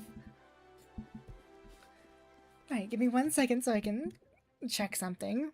Alright, give me 1 second so I can check something.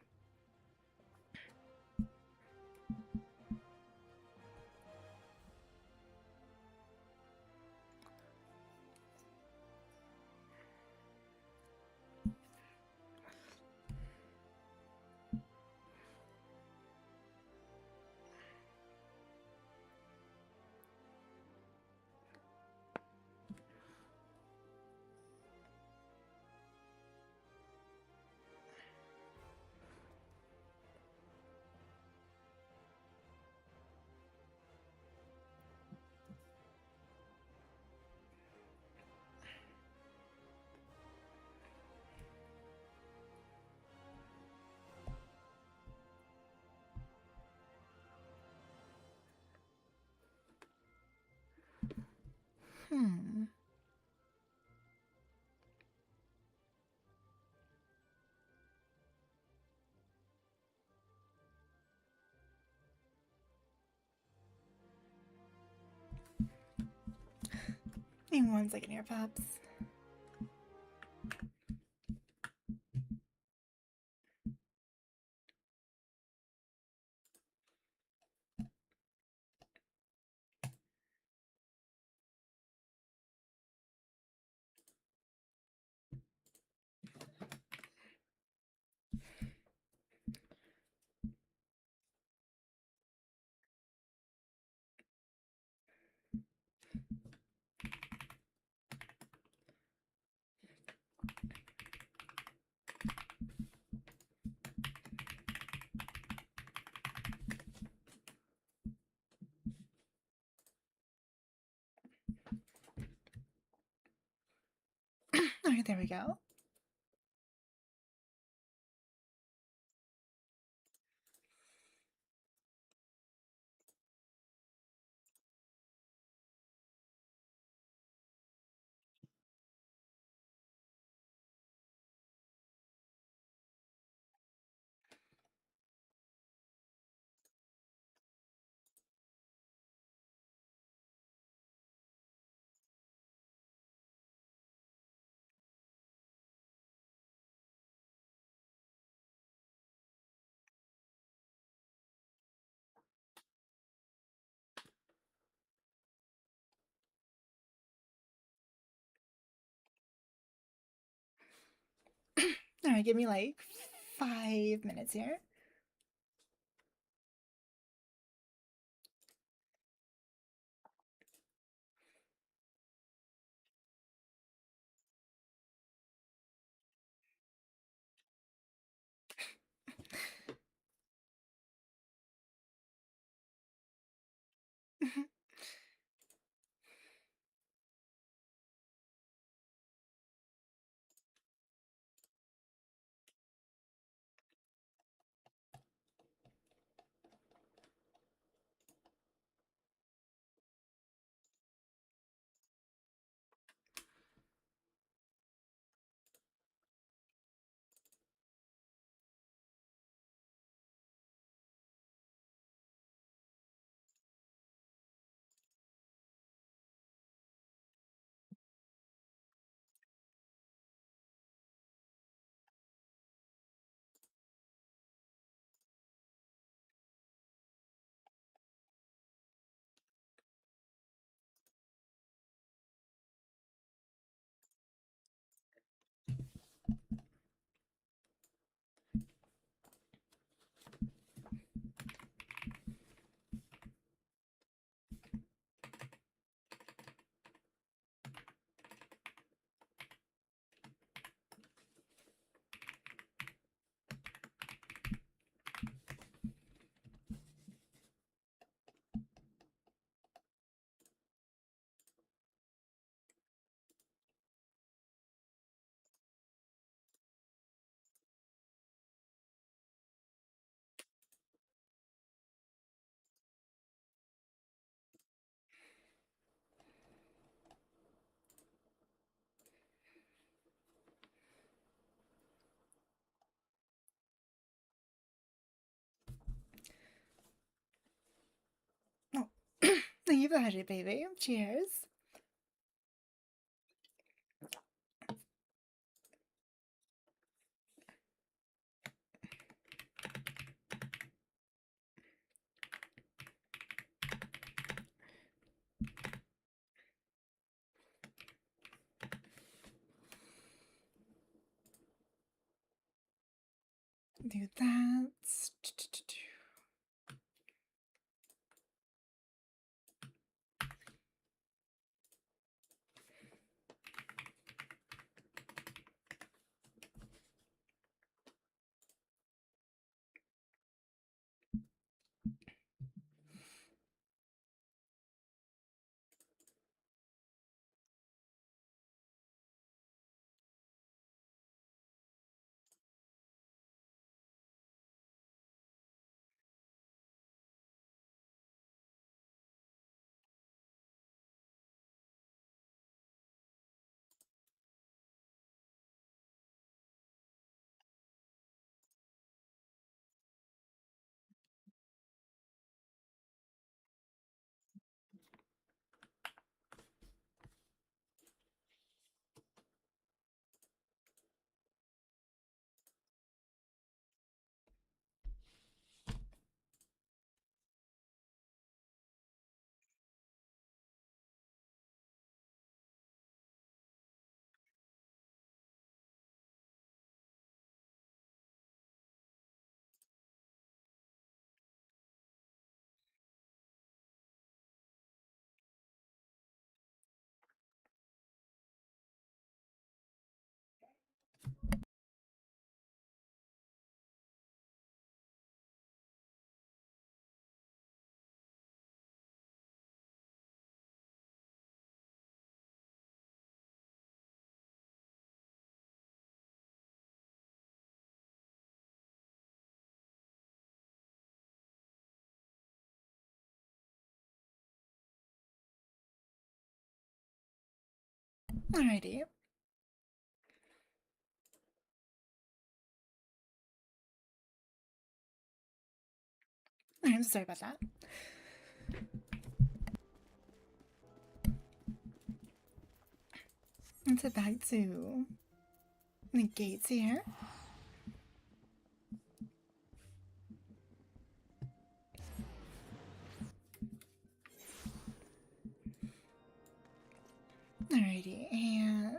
Hmm. Give me 1 second here, Pops. Alright, there we go. Alright, give me like 5 minutes here. You've got it, baby. Cheers. Do that. Alrighty. I'm sorry about that. Let's head back to the gates here. Alrighty, and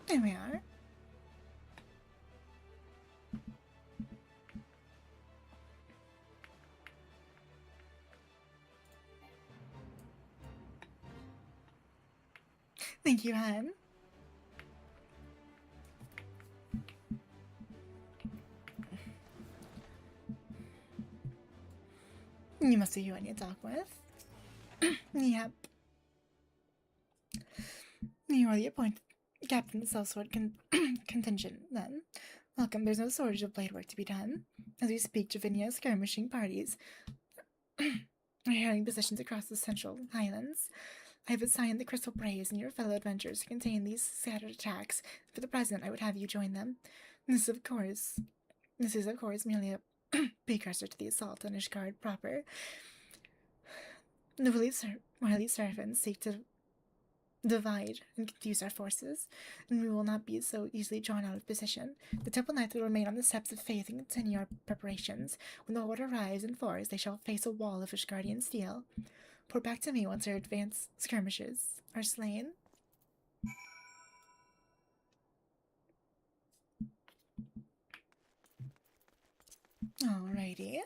there we are. Thank you, hun. You must be who I need to talk with. Yep. You are the appointed captain of the Sellsword contingent, then. Welcome, there's no shortage of blade work to be done. As we speak, Javinia skirmishing parties are harrying positions across the Central Highlands. I have assigned the Crystal Braves and your fellow adventurers to contain these scattered attacks. For the present, I would have you join them. This is of course merely a precursor to the assault on Ishgard proper. The wily servants seek to divide and confuse our forces, and we will not be so easily drawn out of position. The Temple Knights will remain on the steps of faith and continue our preparations. When the horde arrives in force, they shall face a wall of Ishgardian steel. Report back to me once our advanced skirmishers are slain. Alrighty.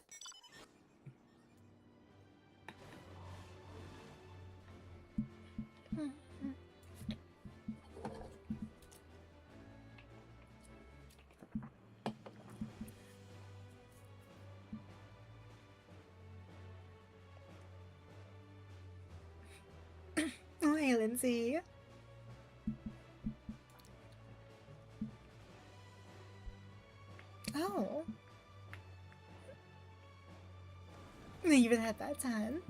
Oh, hey, Lindsay. Oh. They even had that time.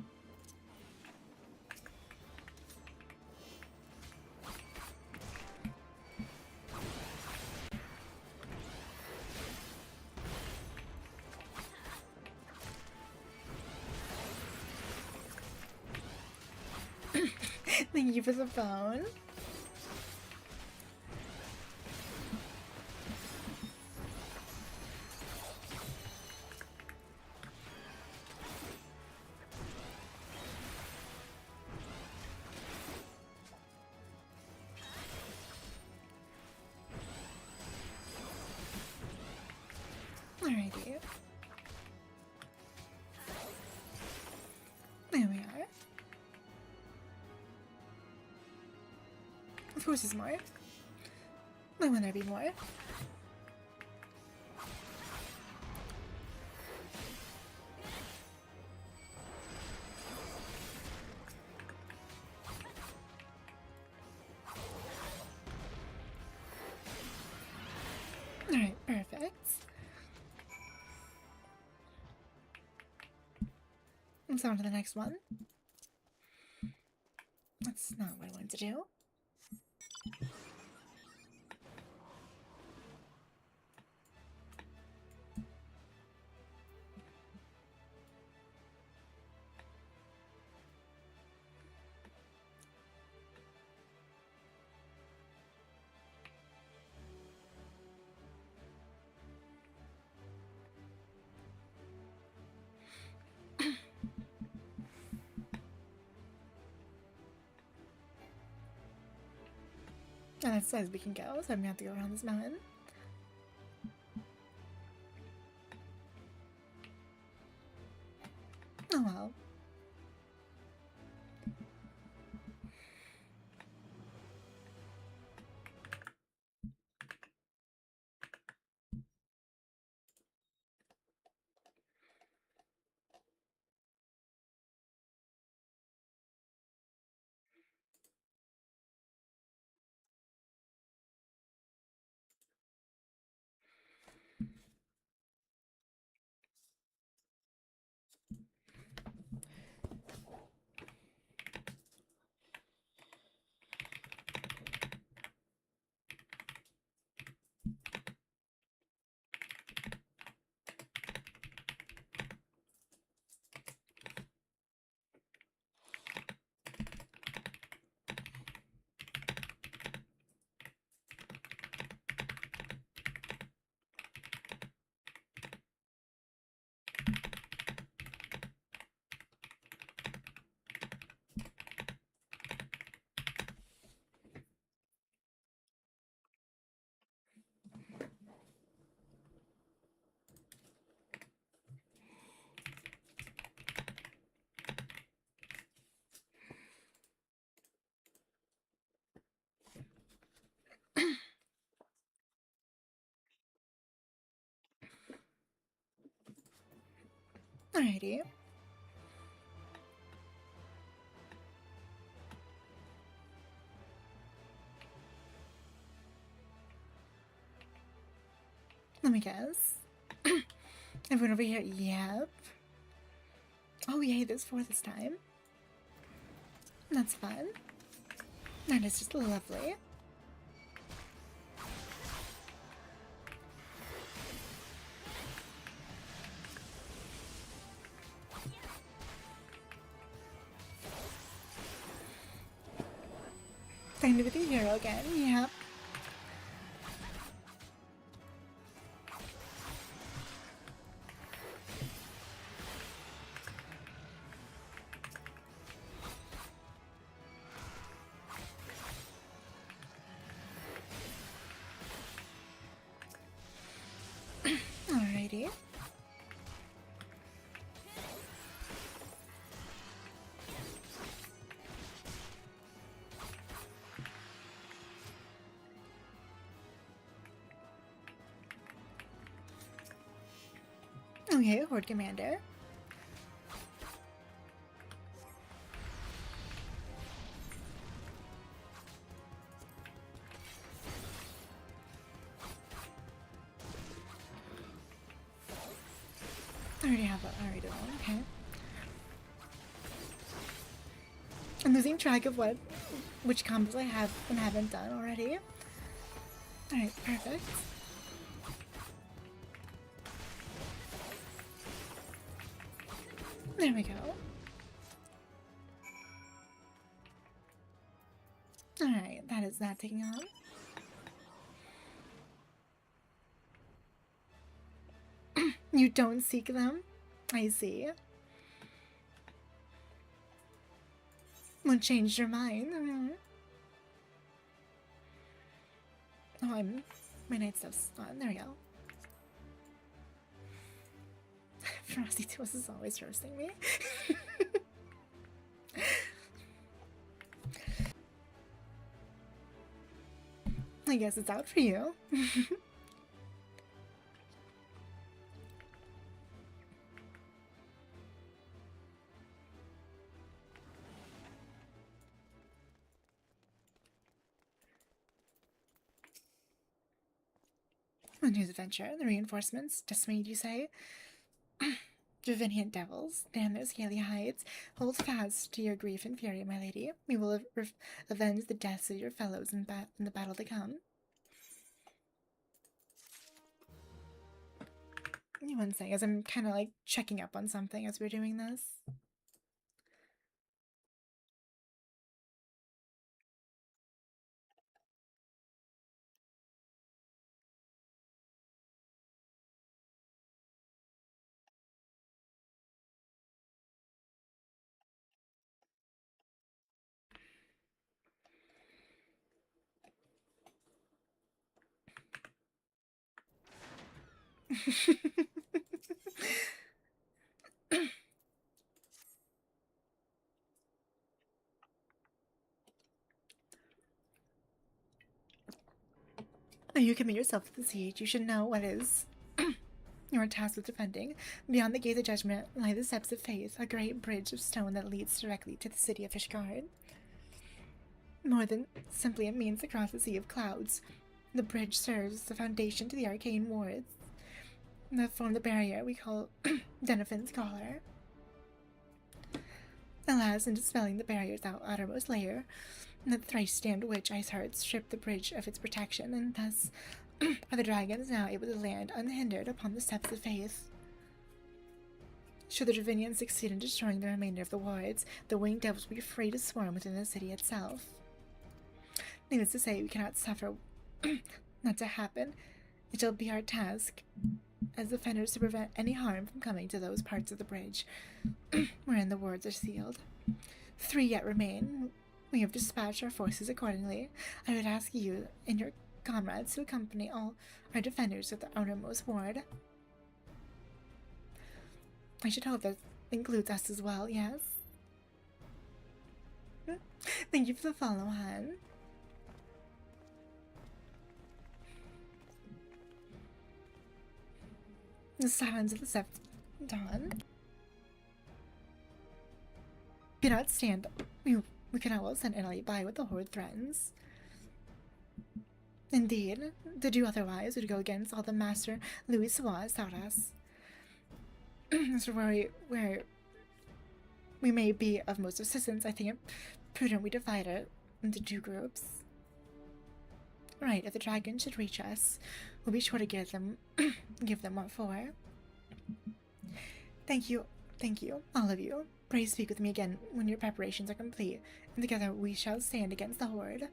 Thank you for the phone. Alrighty. There we are. Of course there's more. Why won't there be more? Alright, perfect. Let's on to the next one. That's not what I wanted to do. And it says we can go, so I'm gonna have to go around this mountain. Oh well. Alrighty. Let me guess. Everyone over here, yep. Oh yay, there's 4 this time. That's fun. That is just lovely. Time to be the hero again, yep. Alrighty. Okay, Horde Commander. I already have that. I already did one. Okay. I'm losing track of which combos I have and haven't done already. Alright, perfect. There we go. Alright, that is that taking on. You don't seek them? I see. What changed your mind? Oh, my night stuff's on. There we go. Frosty Toast is always roasting me. I guess it's out for you. A news adventure. The reinforcements. Dismayed, you say? Divinient devils, damn their scaly hides. Hold fast to your grief and fury, my lady. We will avenge the deaths of your fellows in the battle to come. One thing, as I'm kind of like checking up on something as we're doing this. You commit yourself to the siege. You should know what is your task with defending. Beyond the gate of judgment lie the steps of faith, a great bridge of stone that leads directly to the city of Ishgard. More than simply a means to cross the sea of clouds, the bridge serves as the foundation to the arcane wards that form the barrier we call Denifin's Collar. Alas, in dispelling the barrier's outermost layer, the thrice-damned witch Iceheart stripped the bridge of its protection, and thus are the dragons now able to land unhindered upon the steps of faith. Should the Dravinians succeed in destroying the remainder of the wards, the winged devils will be free to swarm within the city itself. Needless to say, we cannot suffer that to happen. It shall be our task as defenders to prevent any harm from coming to those parts of the bridge wherein the wards are sealed. 3 yet remain. We have dispatched our forces accordingly. I would ask you and your comrades to accompany all our defenders to the outermost ward. I should hope that includes us as well, yes? Thank you for the follow, hon. The silence of the seventh dawn. We cannot stand. We cannot well stand idly by with the horde threatens. Indeed, to do otherwise would go against all the Master Louis Sois has taught us. As for where we may be of most assistance, I think it prudent we divide it into 2 groups. Right, if the dragon should reach us, we'll be sure to give them what for. Thank you, all of you. Pray speak with me again when your preparations are complete, and together we shall stand against the horde.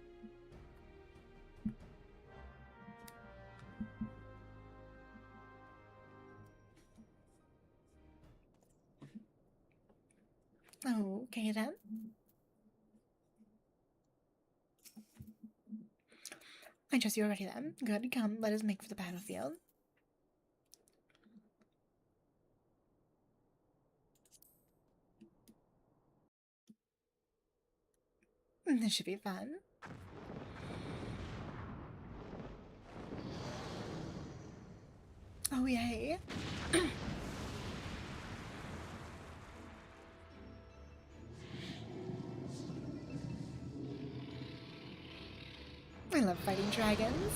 Okay then. I trust you are ready then. Good, come, let us make for the battlefield. This should be fun. Oh, yay. I love fighting dragons.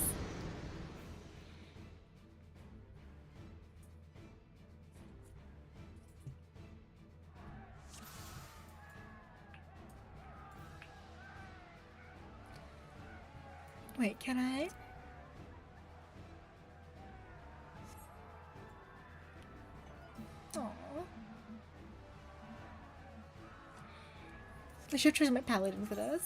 Wait, can I? Aww. I should choose my paladin for this.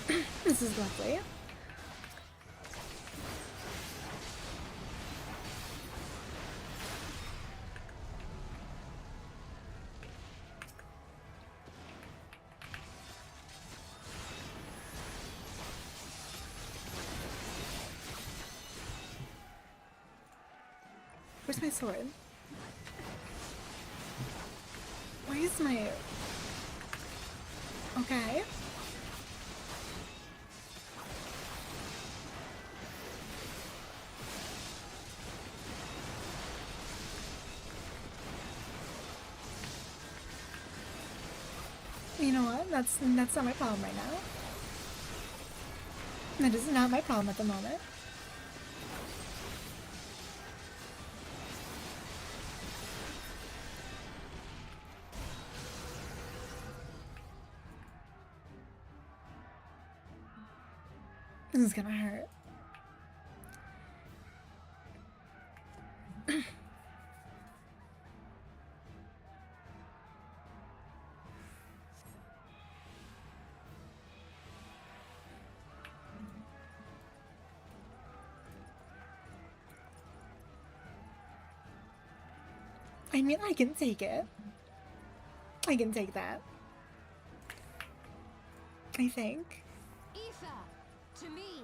This is lovely. Where's my sword? Why is my... Okay. You know what? That's not my problem right now. That is not my problem at the moment. This is gonna hurt. I mean, I can take it. I can take that. I think. Ether, to me.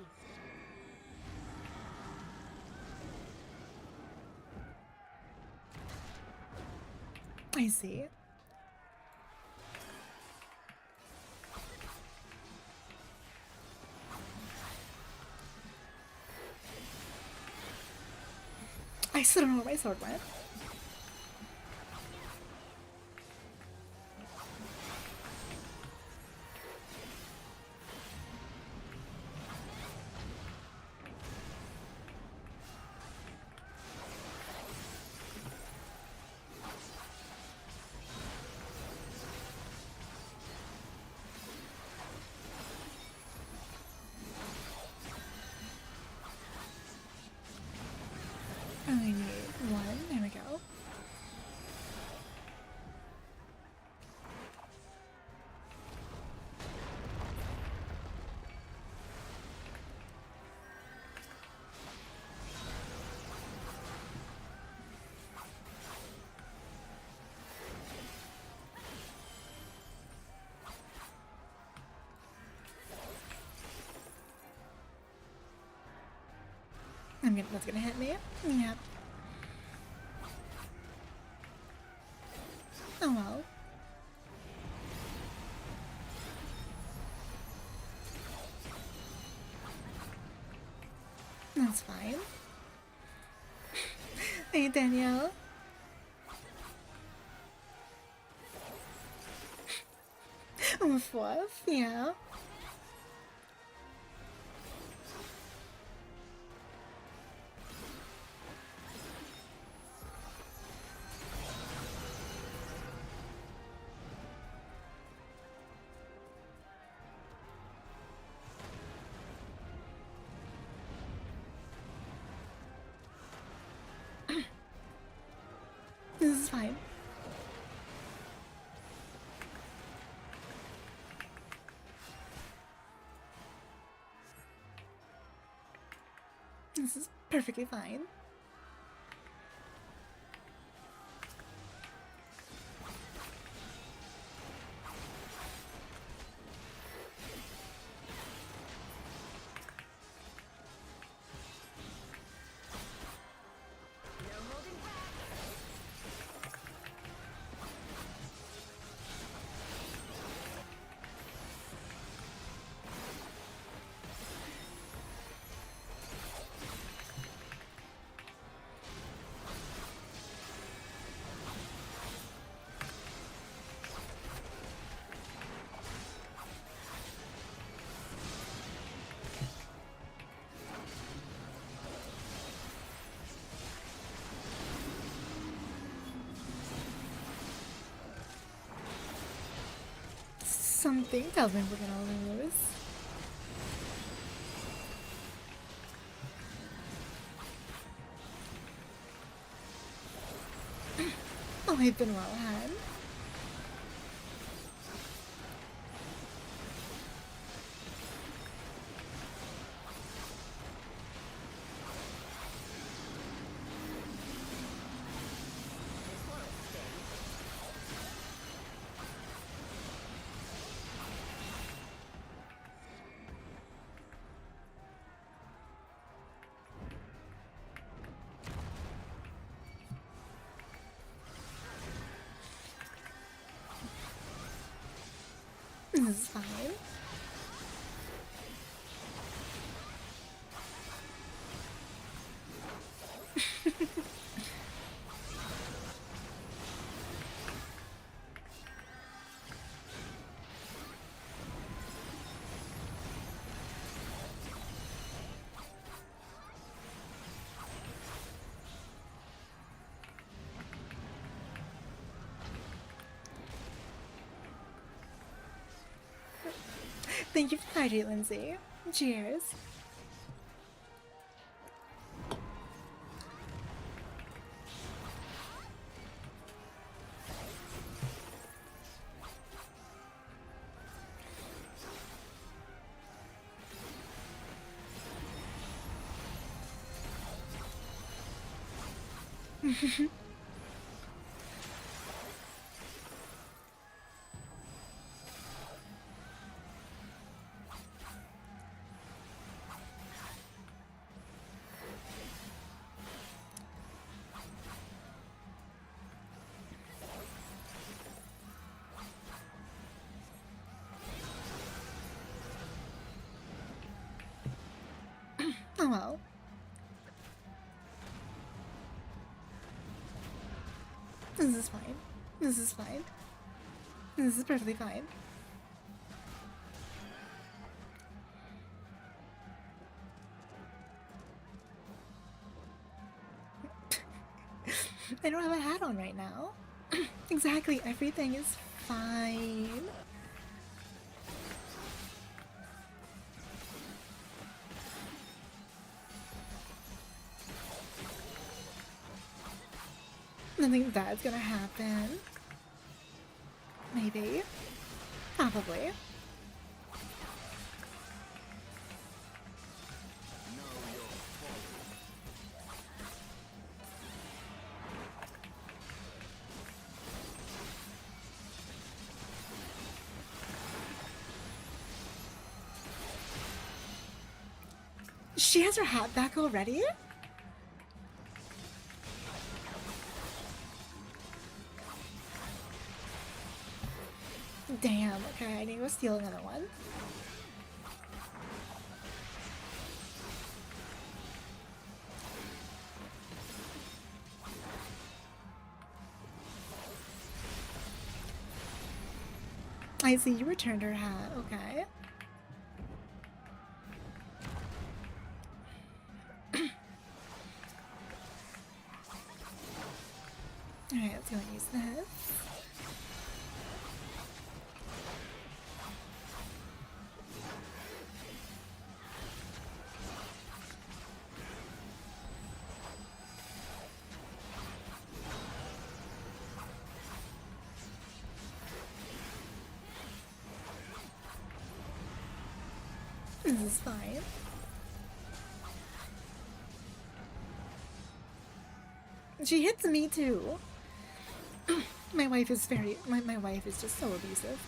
I see. I still don't know where my sword went. I only need one. There we go. That's gonna hit me. Yep. Oh well. That's fine. Hey, Danielle. Woof woof, yeah. This is fine. This is perfectly fine. Something tells me we're gonna lose. Oh, I've been well had. This is fine. Thank you for the party, Lindsay. Cheers. Oh well. This is fine. This is fine. This is perfectly fine. I don't have a hat on right now. Exactly, everything is fine. Nothing bad's gonna happen. Maybe. Probably. She has her hat back already? Damn, okay, I need to go steal another one. I see you returned her hat, okay. Alright, let's go and use this. This is fine. She hits me too. My wife is my wife is just so abusive.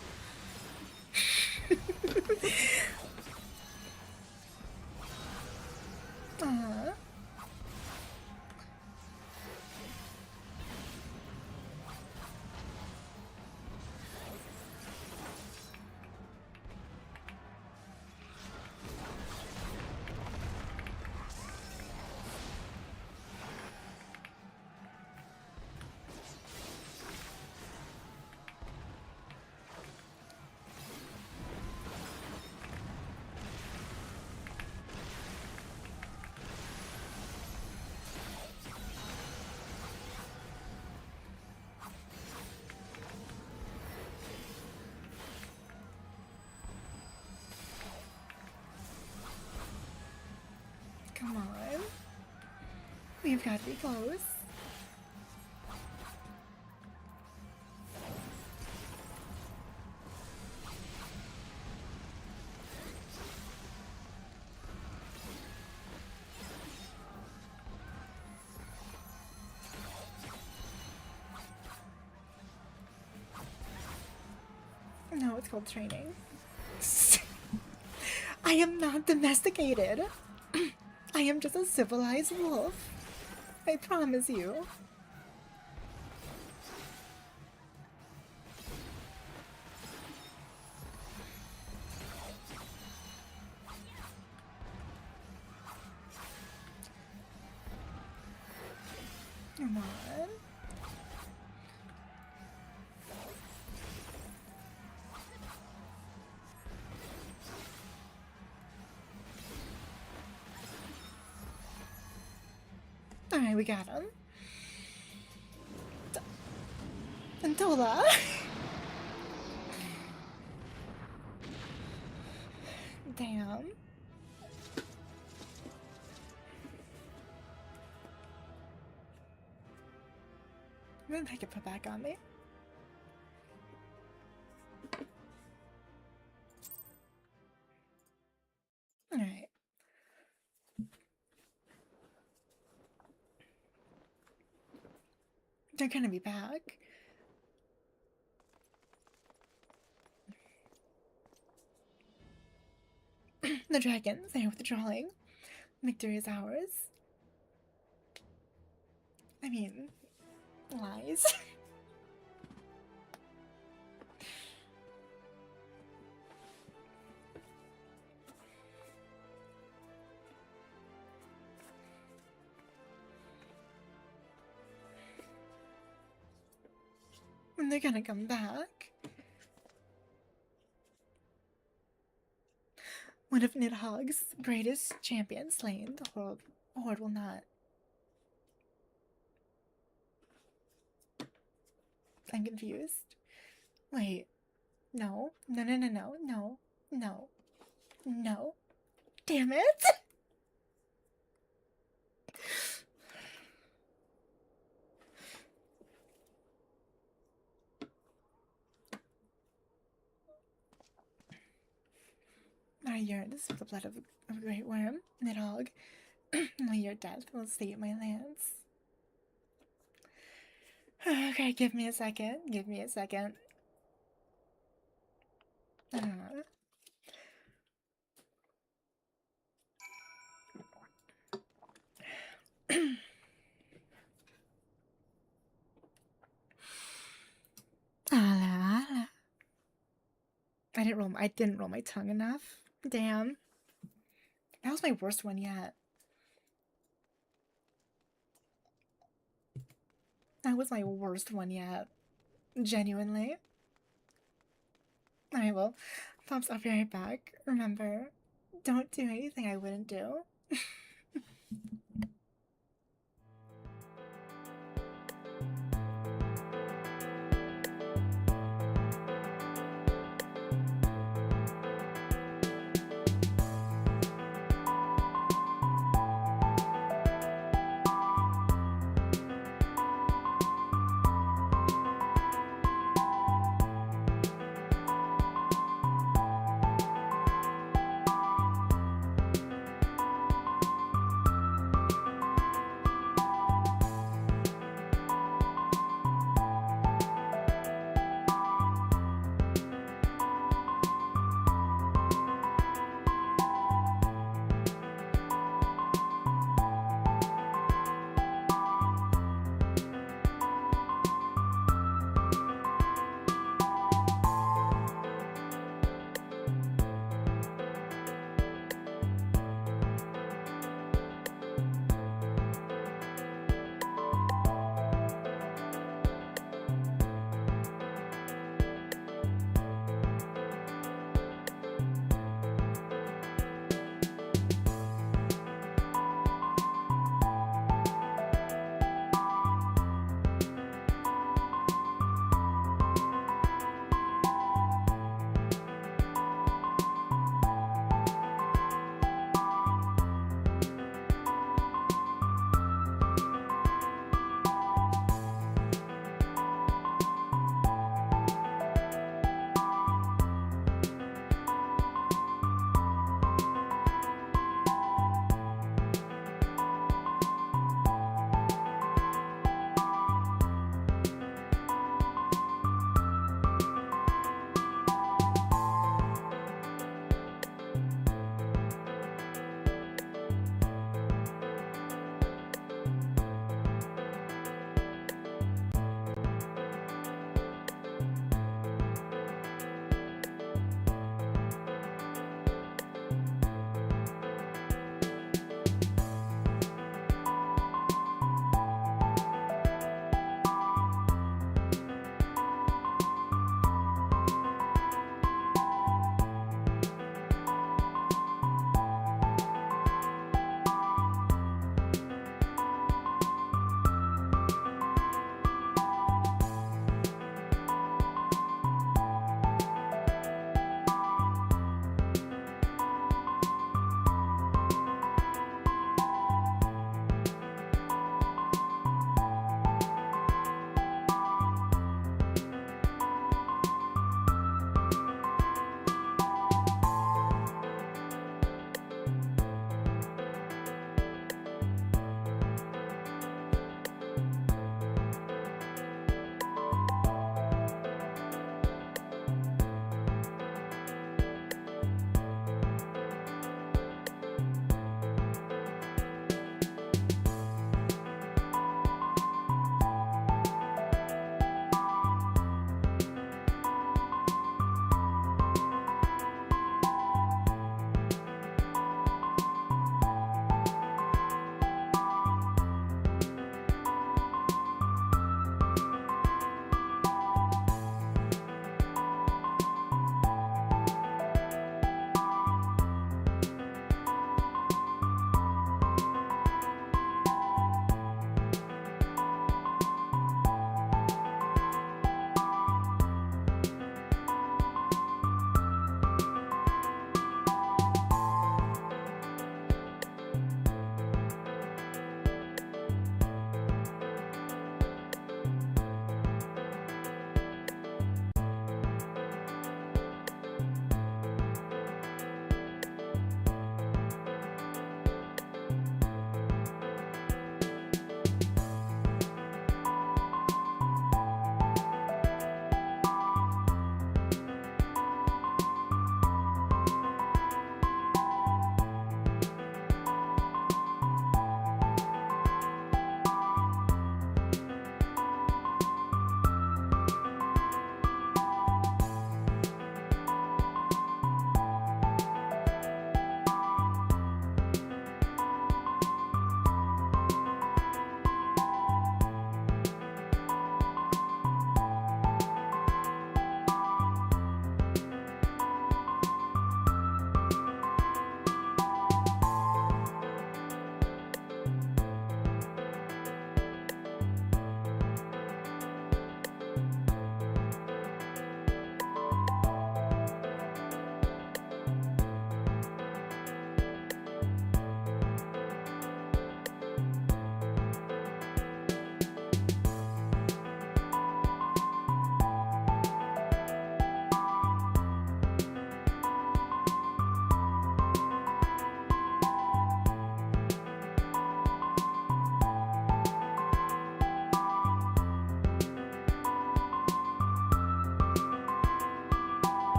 Come on. We've got to be close. No, it's called training. I am not domesticated. I am just a civilized wolf. I promise you. Come on. Alright, we got him. Antola. Damn. Maybe I could put back on me. Alright. They're gonna be back. The dragons, they're withdrawing. Victory is ours. I mean, lies. And they're gonna come back. One of Nidhogg's greatest champions slain, the horde will not. I'm confused. Wait. No. No, no, no, no, no, no. No. Damn it! I yearns for the blood of a great worm, Nidhogg. Only your death will save my lands. Okay, give me a second. Give me a second. I didn't roll my tongue enough. Damn. That was my worst one yet. That was my worst one yet. Genuinely. Alright, well, Pops, I'll be right back. Remember, don't do anything I wouldn't do.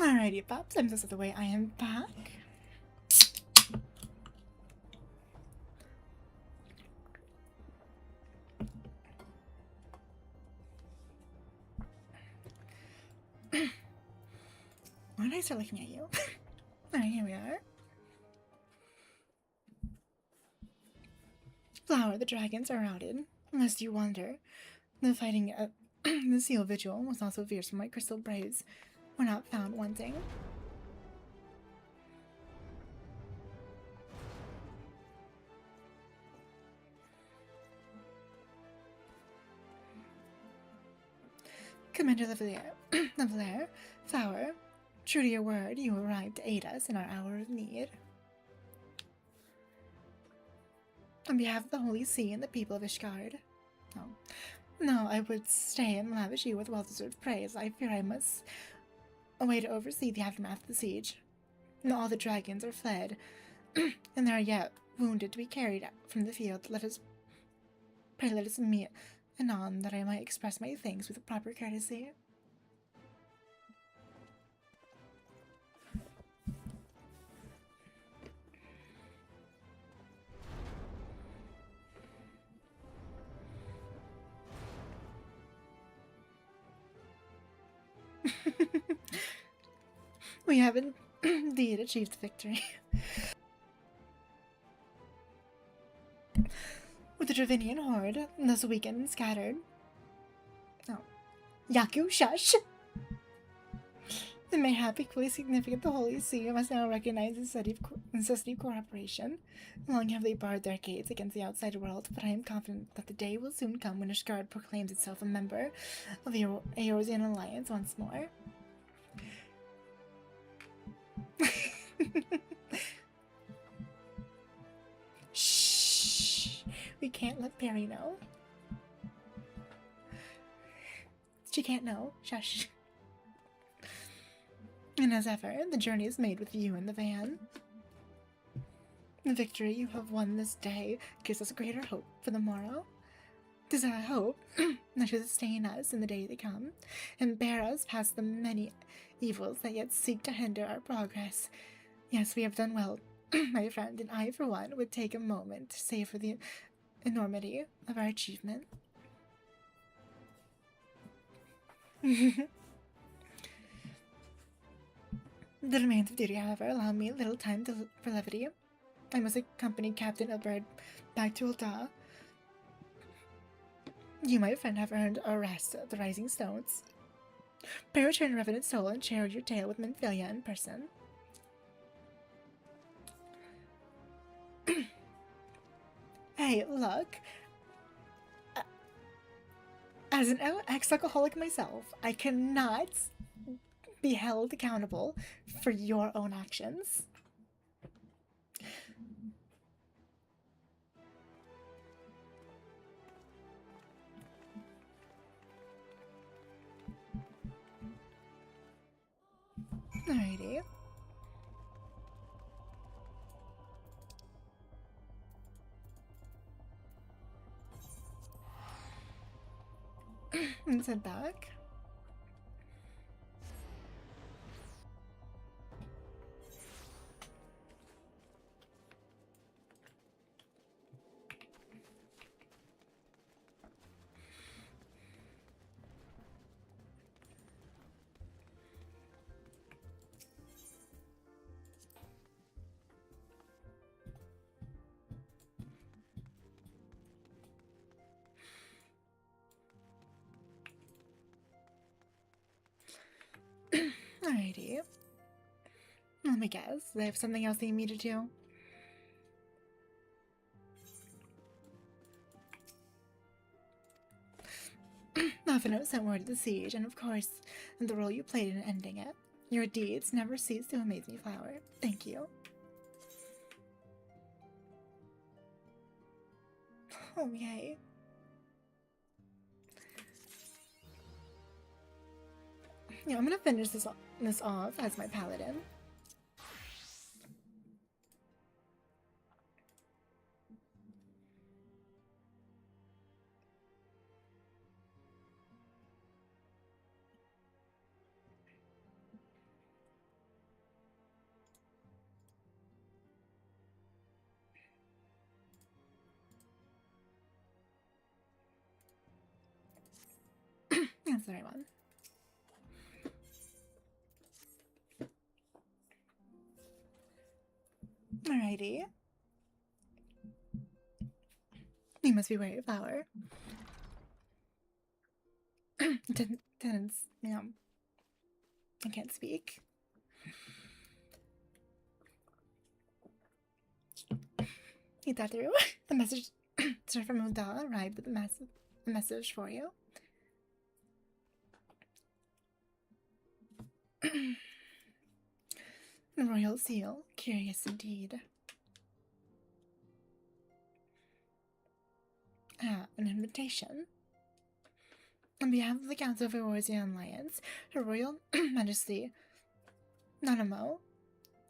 Alrighty, Pops, I'm so the way I am back. Why did I start looking at you? Alright, here we are. Flower, the dragons are routed. Unless you wonder, the fighting at the seal vigil was also fierce from my crystal braves were not found wanting. Commander Lavalier, Flower, true to your word, you arrived to aid us in our hour of need. On behalf of the Holy See and the people of Ishgard. No, I would stay and lavish you with well-deserved praise. I fear I must away to oversee the aftermath of the siege. And all the dragons are fled, and there are yet wounded to be carried from the field. Let us meet anon that I might express my thanks with proper courtesy. We have indeed achieved victory. With the Dravinian horde, thus weakened and scattered. Oh. Yaku, shush! It may have equally significant the Holy See must now recognize the necessity of cooperation. Long have they barred their gates against the outside world, but I am confident that the day will soon come when Ishgard proclaims itself a member of the Eorzean Alliance once more. Shh! We can't let Perry know. She can't know. Shush. And as ever, the journey is made with you in the van. The victory you have won this day gives us greater hope for the morrow. 'Tis our hope that should sustain us in the day to come, and bear us past the many evils that yet seek to hinder our progress. Yes, we have done well, my friend, and I, for one, would take a moment to savor the enormity of our achievement. The demands of duty, however, allow me little time for levity. I must accompany Captain Ilberd back to Ul'dah. You, my friend, have earned a rest at the Rising Stones. Pray return, revenant soul, and share your tale with Minfilia in person. Hey, look. As an ex-alcoholic myself, I cannot be held accountable for your own actions. Alrighty. Let's head back. Alrighty. Let me guess. They have something else they need me to do. Nafino sent word of the siege, and of course, the role you played in ending it. Your deeds never cease to amaze me, Flower. Thank you. Oh, yay. Yeah, I'm gonna finish this off as my paladin. the right one. Alrighty. You must be wary of Flower. Didn't, you know, I can't speak. You thought through. A message from Muda arrived with a message for you. The royal seal. Curious indeed. Ah, an invitation. On behalf of the Council of Eorzean Alliance, Her Royal Majesty Nanamo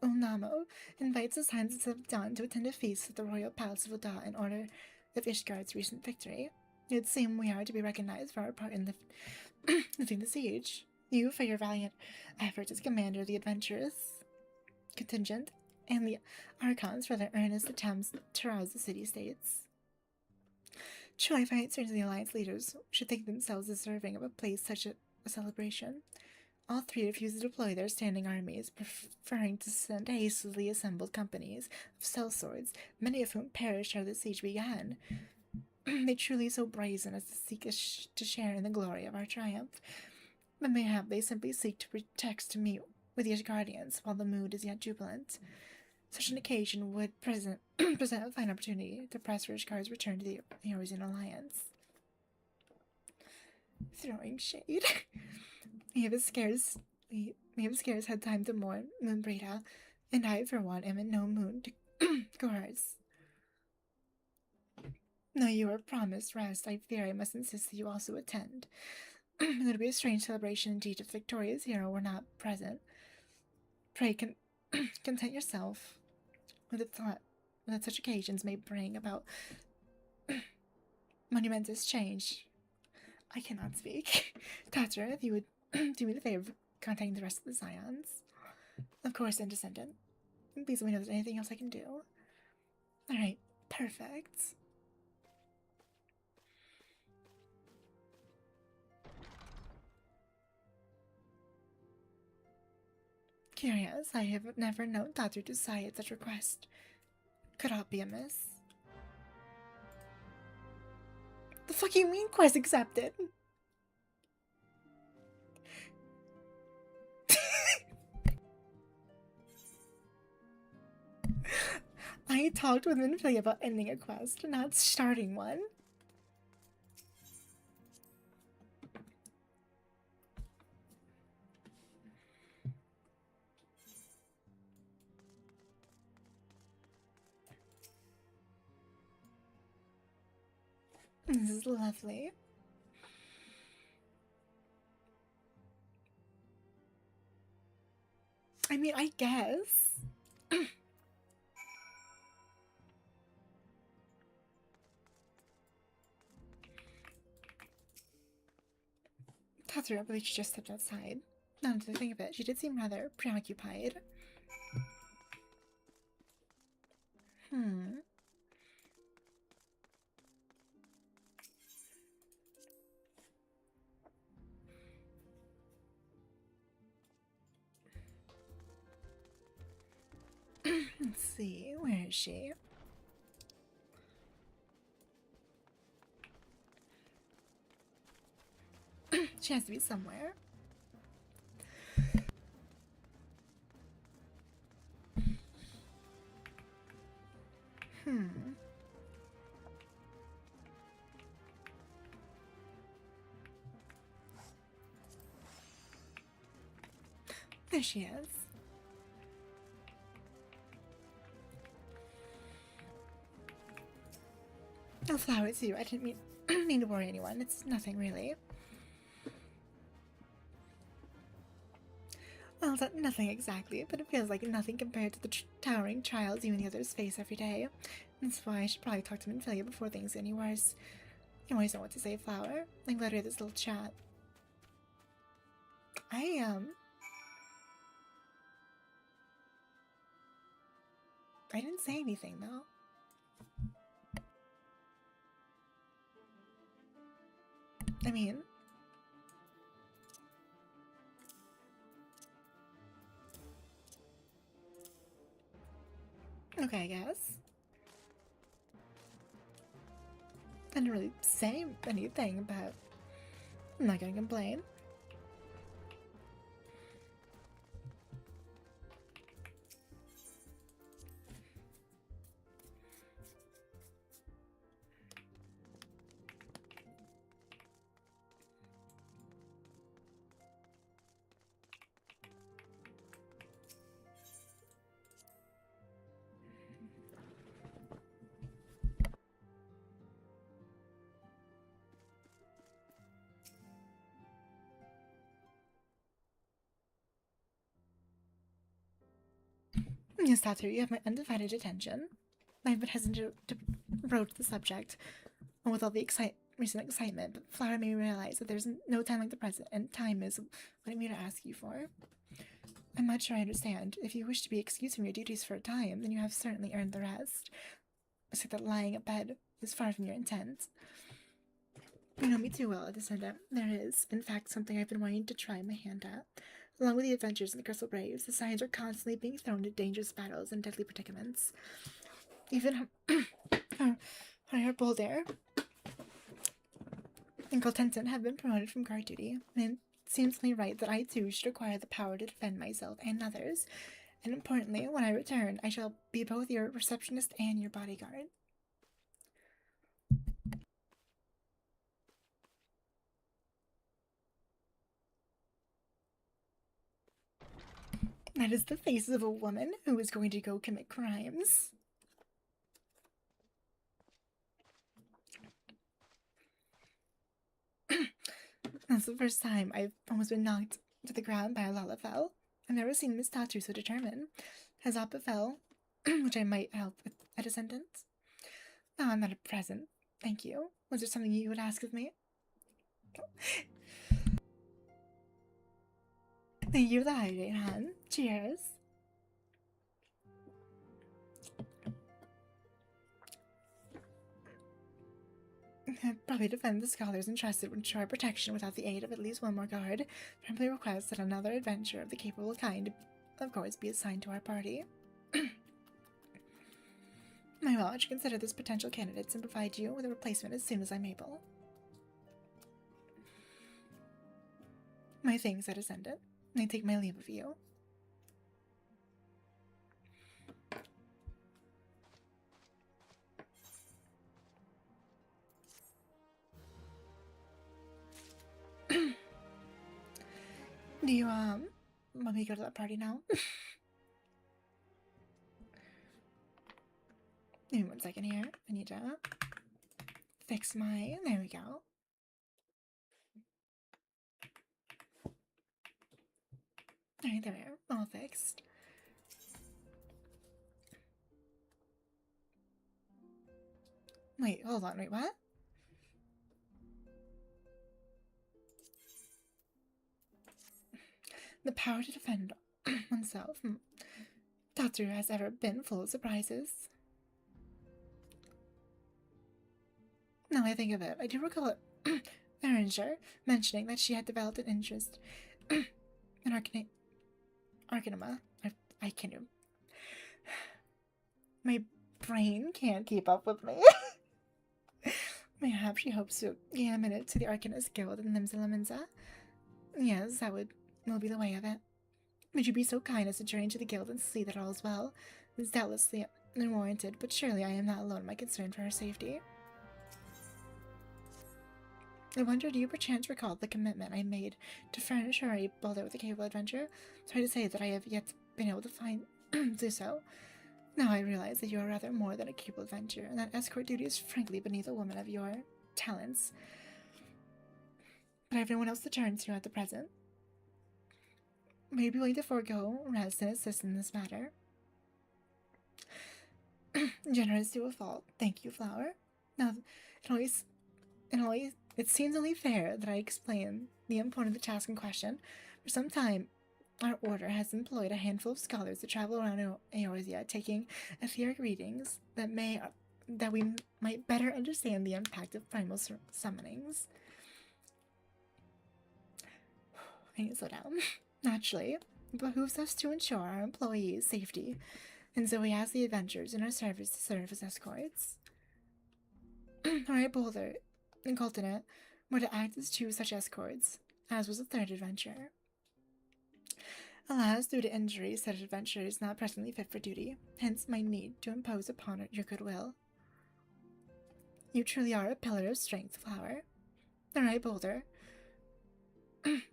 Ulnamo invites the Sciences of Dawn to attend a feast at the Royal Palace of Uda in honor of Ishgard's recent victory. It would seem we are to be recognized for our part in lifting the siege. You for your valiant efforts as commander of the adventurous contingent, and the Archons for their earnest attempts to rouse the city-states. Truly, I find it strange the Alliance leaders should think themselves deserving of a place such a celebration. All three refuse to deploy their standing armies, preferring to send hastily assembled companies of sellswords, many of whom perished ere the siege began. They truly so brazen as to seek to share in the glory of our triumph, but mayhap they simply seek to pretext to meet with the Guardians while the mood is yet jubilant. Such an occasion would present a fine opportunity to press for Ishgard's return to the Eorzean Alliance. Throwing shade. We have scarce had time to mourn Moon Breda, and I, for one, am in no mood to coerce. Now you are promised rest, I fear I must insist that you also attend. It would be a strange celebration indeed if the victorious hero were not present. Pray content yourself with the thought that such occasions may bring about monumentous change. I cannot speak. Tatra, if you would do me the favor of contacting the rest of the Scions. Of course, and descendant. Please let me know if there's anything else I can do. Alright, perfect. Curious, I have never known Tatra to sigh at such request. Could aught be amiss? The fuck you mean quest accepted? I talked with Minfrey about ending a quest, not starting one. This is lovely. I mean, I guess. Tatra, I believe she just stepped outside. Now to think of it, she did seem rather preoccupied. Let's see, where is she? She has to be somewhere. There she is. No flowers here. I didn't mean to worry anyone. It's nothing really. Well, it's nothing exactly, but it feels like nothing compared to the towering trials you and the others face every day. That's why I should probably talk to Minfilia before things get any worse. You always know what to say, Flower. I'm glad we had this little chat. I didn't say anything, though. I mean, Okay, I guess. I didn't really say anything, but I'm not gonna complain. Yes, Tatu, you have my undivided attention. I've been hesitant to broach the subject with all the recent excitement, but Flower made me realize that there's no time like the present, and time is what I'm here to ask you for. I'm not sure I understand. If you wish to be excused from your duties for a time, then you have certainly earned the rest. Except that lying at bed is far from your intent. You know me too well, Descendant. There is, in fact, something I've been wanting to try my hand at. Along with the adventures in the Crystal Braves, the Scions are constantly being thrown into dangerous battles and deadly predicaments. Even our Boldair and Coltenton have been promoted from guard duty, and it seems to me right that I too should acquire the power to defend myself and others. And importantly, when I return, I shall be both your receptionist and your bodyguard. That is the face of a woman who is going to go commit crimes. That's the first time I've almost been knocked to the ground by a Lalafell. I've never seen Miss Tatu so determined. Has aught befell, which I might help with a descendant? No, I'm not a present. Thank you. Was there something you would ask of me? Thank you for the hydrate, hon. Cheers. I'd probably defend the scholars entrusted with shore protection without the aid of at least one more guard. Frankly request that another adventurer of the capable kind, of course, be assigned to our party. My lodge consider this potential candidates and provide you with a replacement as soon as I'm able. My thanks, I descendant. I take my leave of you. Do you, want me to go to that party now? Give me 1 second here. I need to fix my... There we go. Alright, there we are. All fixed. Wait, hold on. Wait, what? The power to defend oneself. Tatsu has ever been full of surprises. Now I think of it, I do recall Erringer mentioning that she had developed an interest in Arcanema. I can't even... My brain can't keep up with me. Mayhap she hopes to gain a minute to the Arcanist Guild in Limsa. Yes, that will be the way of it. Would you be so kind as to journey to the guild and see that all is well? It is doubtlessly unwarranted, but surely I am not alone in my concern for her safety. I wonder, do you perchance recall the commitment I made to furnish her a boulder with a capable adventure? Sorry to say that I have yet been able to do so. Now I realize that you are rather more than a capable adventurer, and that escort duty is frankly beneath a woman of your talents. But I have no one else to turn to at the present. May you be willing to forego rest and assist in this matter? Generous to a fault. Thank you, Flower. Now, it seems only fair that I explain the importance of the task in question. For some time, our order has employed a handful of scholars to travel around Eorzea, taking etheric readings that we might better understand the impact of primal summonings. I need to slow down. Naturally, it behooves us to ensure our employees' safety. and so we asked the adventurers in our service to serve as escorts. Alright, Boulder and Coltonet were to act as two such escorts, as was the third adventurer. Alas, due to injury, said adventurer is not presently fit for duty, hence my need to impose upon your goodwill. You truly are a pillar of strength, Flower. Alright, Boulder.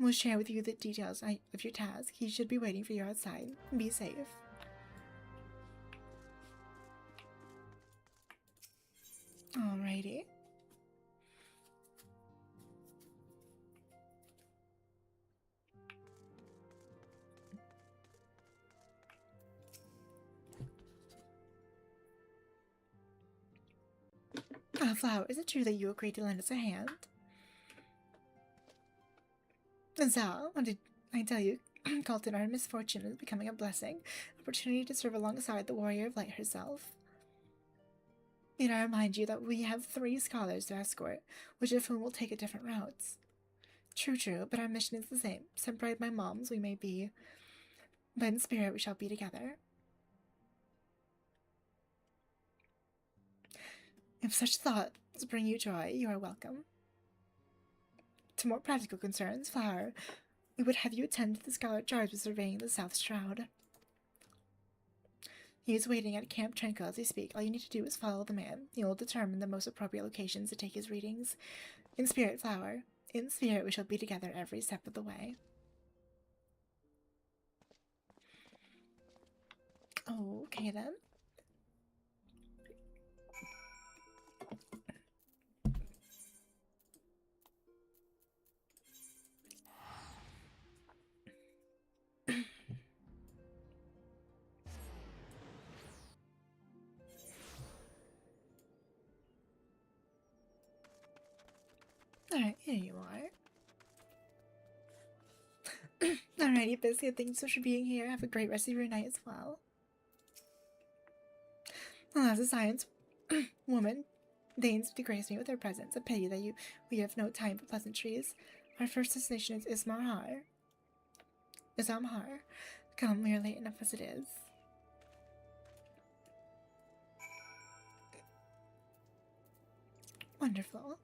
We'll share with you the details of your task. He should be waiting for you outside. Be safe. Alrighty. Flower, is it true that you agreed to lend us a hand? Zal, what did I tell you? Colton, our misfortune is becoming a blessing. Opportunity to serve alongside the warrior of light herself. Need I remind you that we have 3 scholars to escort, which of whom will take a different routes. True, but our mission is the same. Separated by moms we may be, but in spirit we shall be together. If such thoughts bring you joy, you are welcome. To more practical concerns, Flower, we would have you attend to the scholar charged with surveying the South Shroud. He is waiting at Camp Tranquil as we speak. All you need to do is follow the man. He will determine the most appropriate locations to take his readings. In spirit, Flower. In spirit, we shall be together every step of the way. Okay, then. Alright, here you are. Alrighty, Biscuit, thank you so much for being here. Have a great rest of your night as well. As a science woman deigns to grace me with her presence. A pity that we have no time for pleasantries. Our first destination is Ismarhar. Come, we are late enough as it is. Wonderful.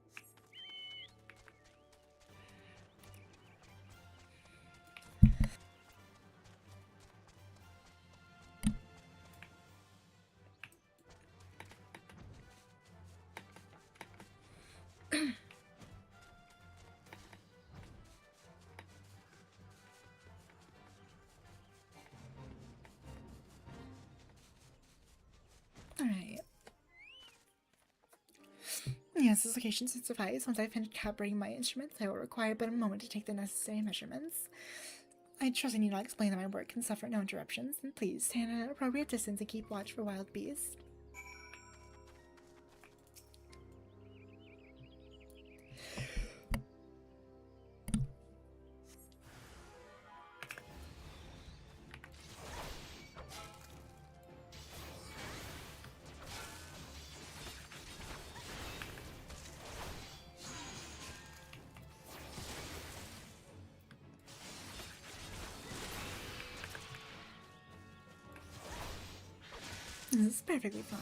Alright. Yes, this location should suffice. Once I finish calibrating my instruments, I will require but a moment to take the necessary measurements. I trust I need not explain that my work can suffer no interruptions, and please stand at an appropriate distance and keep watch for wild beasts. This is perfectly fine.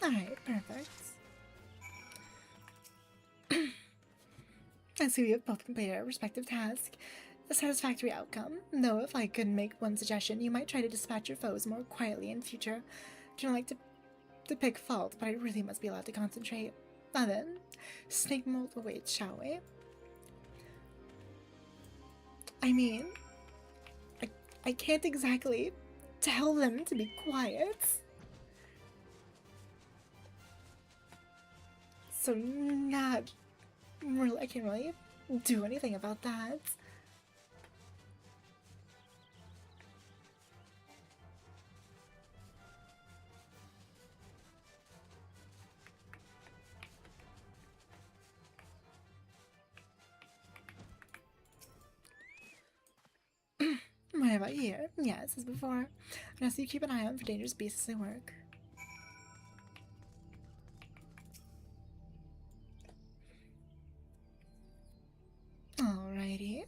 Alright, perfect. I see we have both completed our respective task. A satisfactory outcome. Though if I could make one suggestion, you might try to dispatch your foes more quietly in future. I don't like to pick fault, but I really must be allowed to concentrate. Now then, snake mold awaits, shall we? I mean, I can't exactly tell them to be quiet. So I can't really do anything about that. What about here? Yes, as before. And also you keep an eye out for dangerous beasts as they work. Alrighty.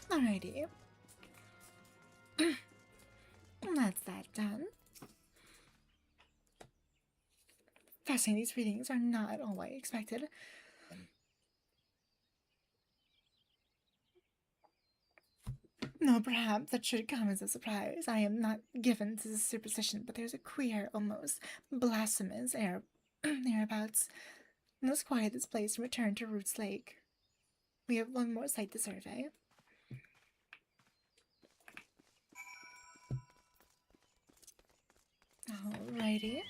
Alrighty. That's that done. Fascinating, these readings are not at all what I expected. No, perhaps that should come as a surprise. I am not given to this superstition, but there's a queer, almost blasphemous air thereabouts. Let's quiet this place and return to Roots Lake. We have one more site to survey. Alrighty.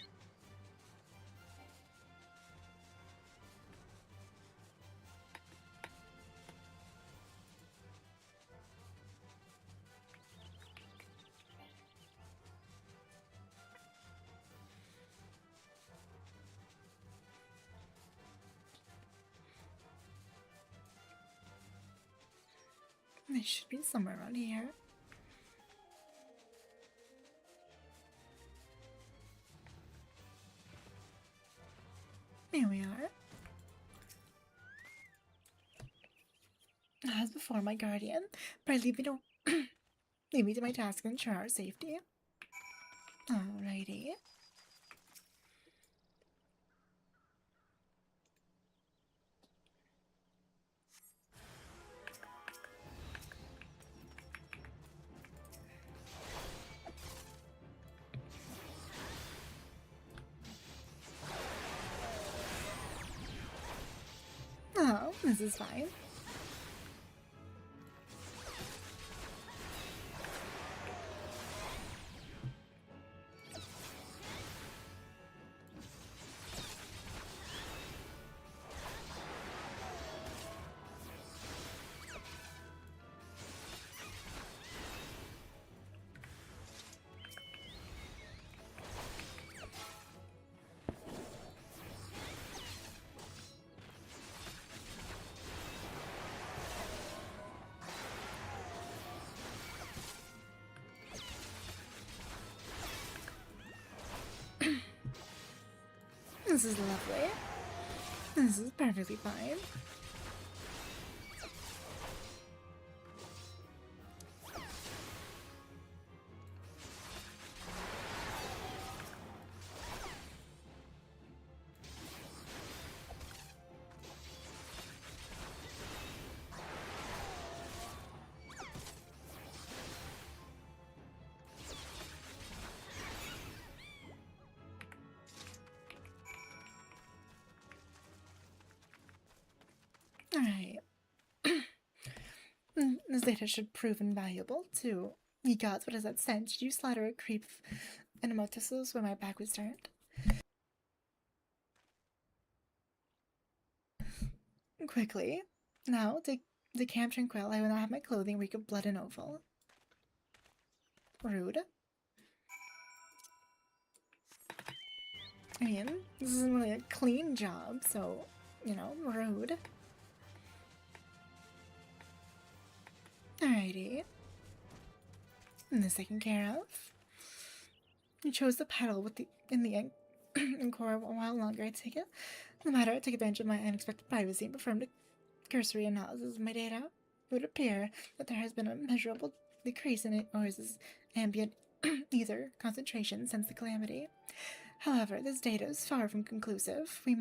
They should be somewhere around here. Here we are. As before, my guardian, pray leave me to leave me to my task and ensure our safety. Alrighty. Oh, this is fine. This is lovely. This is perfectly fine. Alright. This data should prove invaluable, too. Ye gods, what is that scent? Did you slaughter a creep and emotuses when my back was turned? Quickly. Now, to Camp Tranquil, I will not have my clothing reek of blood and offal. Rude. I mean, this isn't really a clean job, so, you know, rude. Alrighty. And this taken care of. You chose to peddle with in the Encore a while longer, I take it. No matter, I take advantage of my unexpected privacy and performed a cursory analysis of my data. It would appear that there has been a measurable decrease in Ors's ambient ether concentration since the calamity. However, this data is far from conclusive. We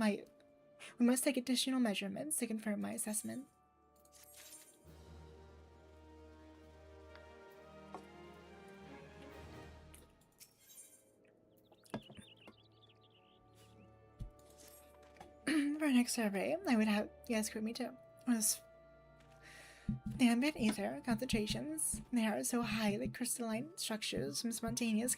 must take additional measurements to confirm my assessment. For our next survey, I would have you escort me to was the ambient ether concentrations. They are so high that crystalline structures from spontaneous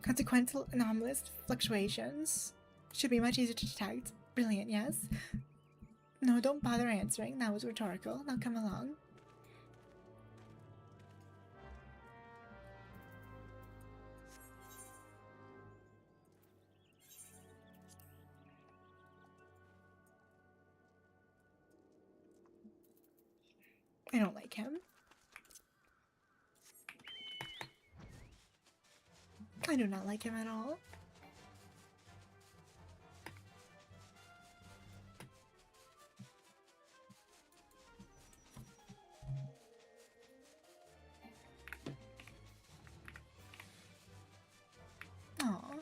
consequential anomalous fluctuations should be much easier to detect. Brilliant, yes? No, don't bother answering. That was rhetorical. Now come along. I don't like him. I do not like him at all. Aww.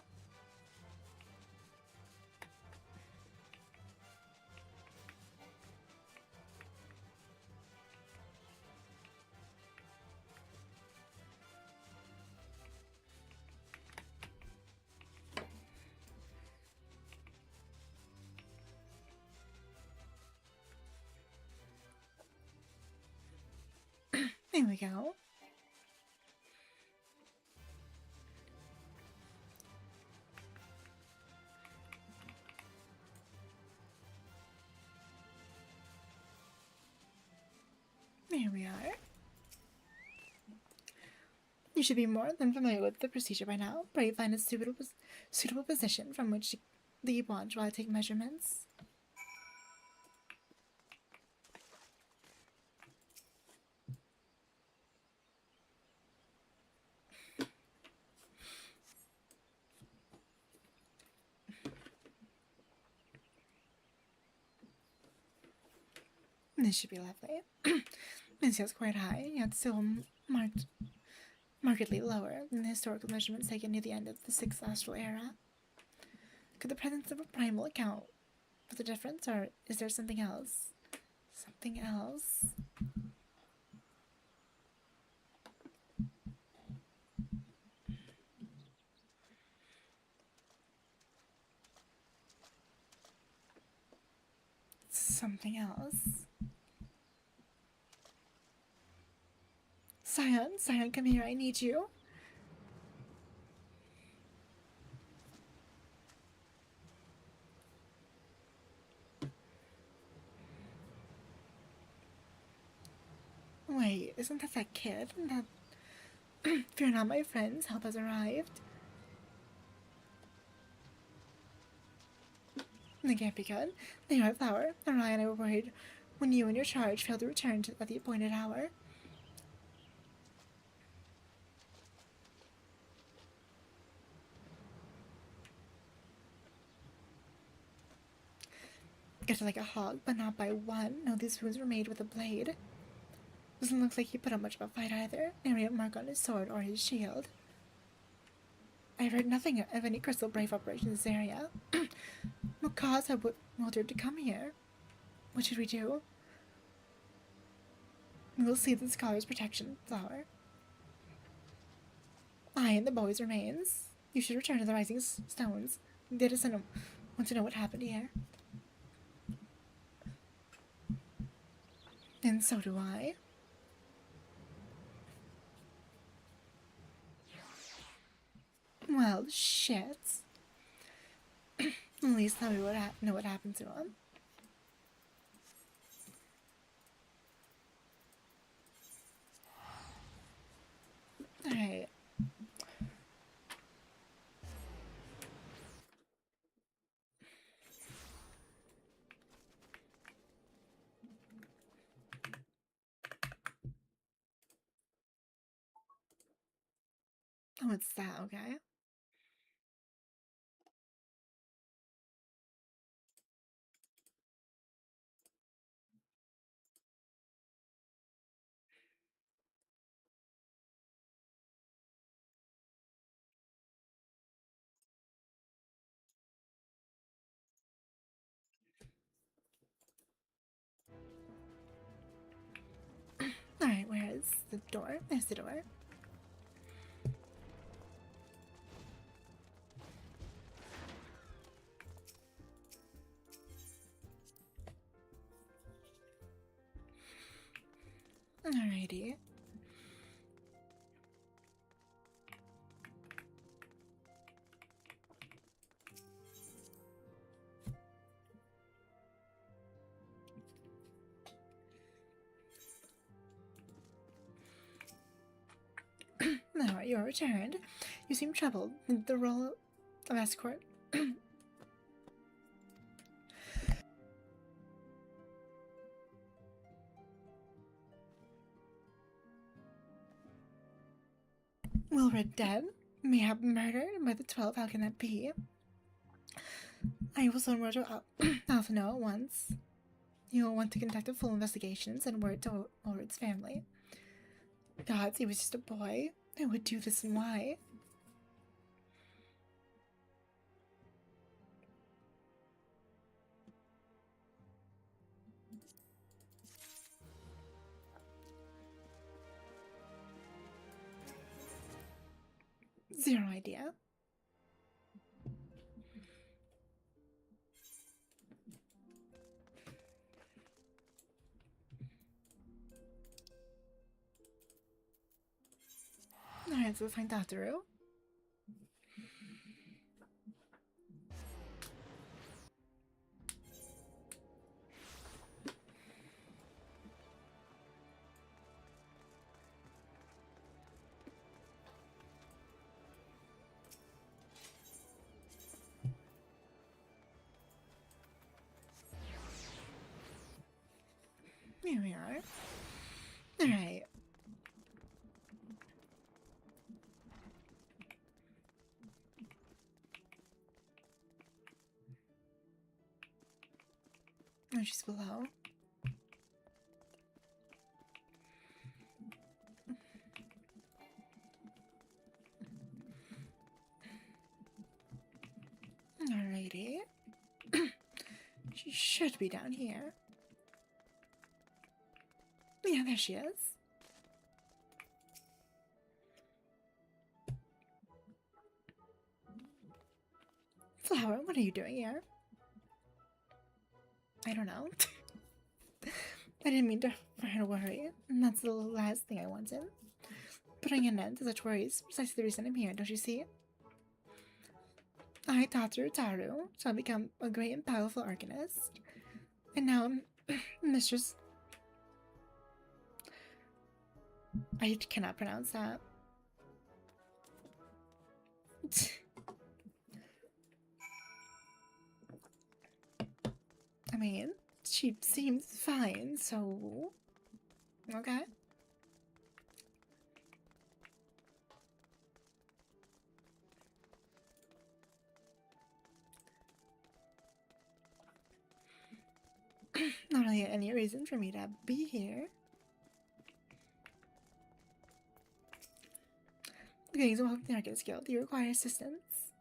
There we go. There we are. You should be more than familiar with the procedure by now. Pray you find a suitable position from which the watch while I take measurements. This should be lovely. This feels quite high, yet still markedly lower than the historical measurements taken near the end of the 6th astral era. Could the presence of a primal account for the difference, or is there something else? Something else? Something else? Scion, come here, I need you. Wait, isn't that kid? Fear not, my friends, help has arrived. They can't be good. They are a flower. Orion and I were worried when you and your charge failed to return at the appointed hour. Get like a hog, but not by one. No, these wounds were made with a blade. Doesn't look like he put up much of a fight either. Nary a mark on his sword or his shield. I've heard nothing of any crystal brave operation in this area. What cause have Wilder to come here? What should we do? We'll see the scholar's protection flower. I and the boy's remains. You should return to the Rising Stones. The Edison want to know what happened here. And so do I. Well, shit. At least now we would know what happened to him. Alright. Oh, it's that, okay. Alright, where is the door? There's the door. Alrighty. Alright, you are returned. You seem troubled with the role of escort. Wilred dead? Mayhap murdered by the 12? How can that be? I will send word to Alpha know at once. You will want to conduct a full investigation and send word to Wilred's family. Gods, he was just a boy. Who would do this and why? Zero idea. Alright, so we'll find out through. Here we are. Alright. Oh, she's below. Alrighty. She should be down here. Yeah, there she is. Flower, what are you doing here? I don't know. I didn't mean for her to worry. And that's the last thing I wanted. Putting an end to such worries is precisely the reason I'm here, don't you see? I taught her Taru, so I'll become a great and powerful arcanist. And now I'm Mistress... I cannot pronounce that. I mean, she seems fine, so... Okay. Not really any reason for me to be here. Greetings and welcome to the Arcanist Guild. Do you require assistance?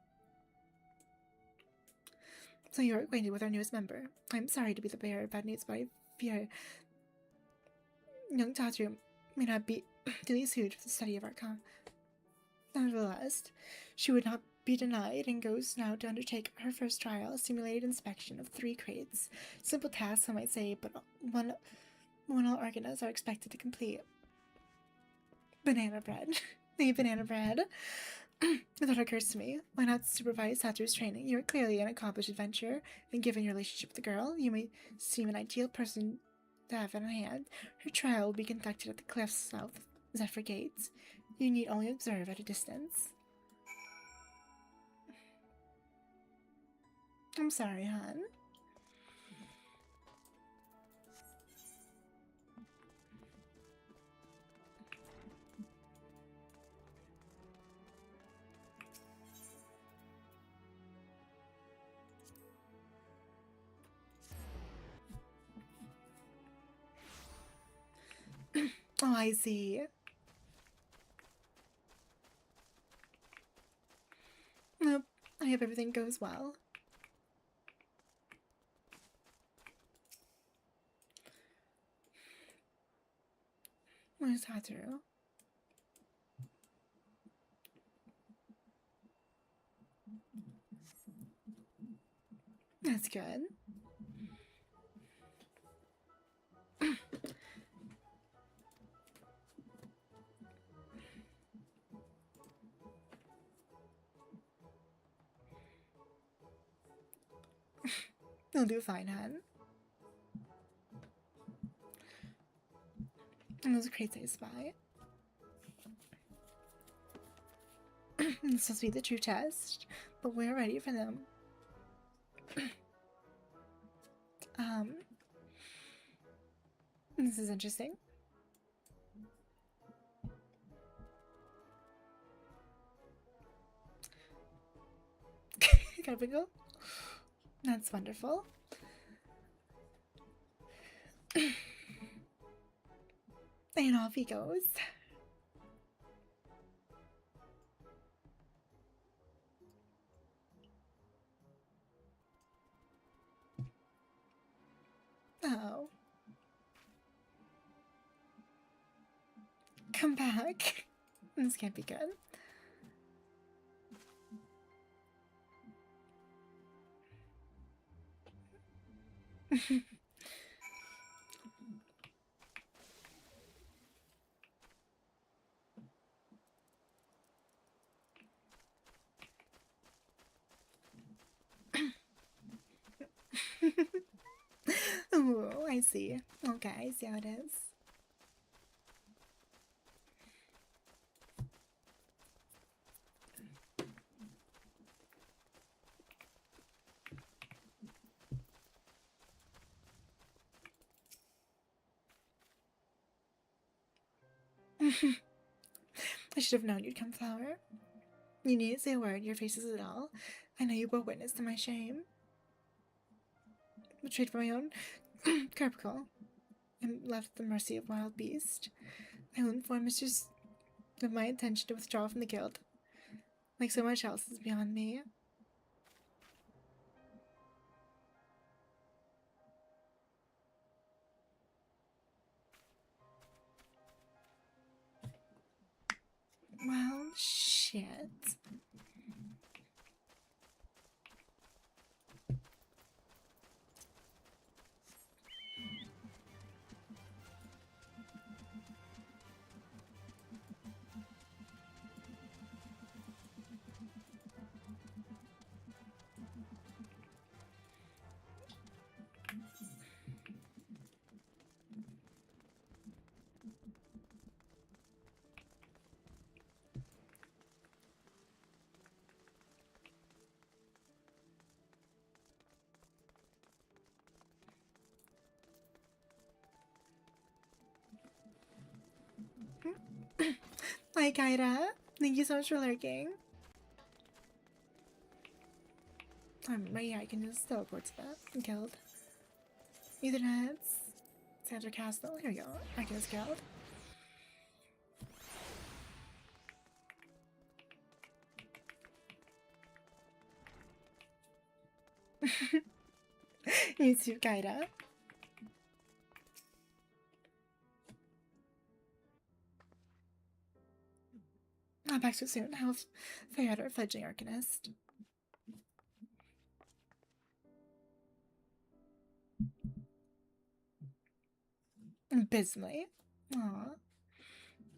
So you're acquainted with our newest member. I'm sorry to be the bearer of bad news, but I fear young Tatu may not be duly suited for the study of Arcana. Nevertheless, she would not be denied and goes now to undertake her first trial, a simulated inspection of 3 crates. Simple tasks, I might say, but one all Arcanas are expected to complete. Banana bread. The banana bread. The thought occurs to me. Why not supervise Saturu's training? You are clearly an accomplished adventurer, and given your relationship with the girl, you may seem an ideal person to have on hand. Her trial will be conducted at the cliffs south of Zephyr Gates. You need only observe at a distance. I'm sorry, hon. Oh, I see. Nope. I hope everything goes well. Where's Hataru? That's good. You'll do fine, hun. And those crates I spy. This must be the true test, but we're ready for them. This is interesting. Got a wiggle? That's wonderful. And off he goes. Oh. Come back. This can't be good. Ooh, I see. Okay, I see how it is. I should have known you'd come, Flower. You needn't say a word, your face is it all. I know you bore witness to my shame. Betrayed by my own carpicle, and left at the mercy of wild beast. I will inform Mistress of my intention to withdraw from the guild. Like so much else is beyond me. Well, shit. Hi, Kyra. Thank you so much for lurking. I'm right here. I can just teleport to that guild. Etherheads. Sandra Castle. Here we go. Arcanist Guild. You too, Kyra. I'll back so soon. How fared our fledgling Arcanist? Abysmally. Aww.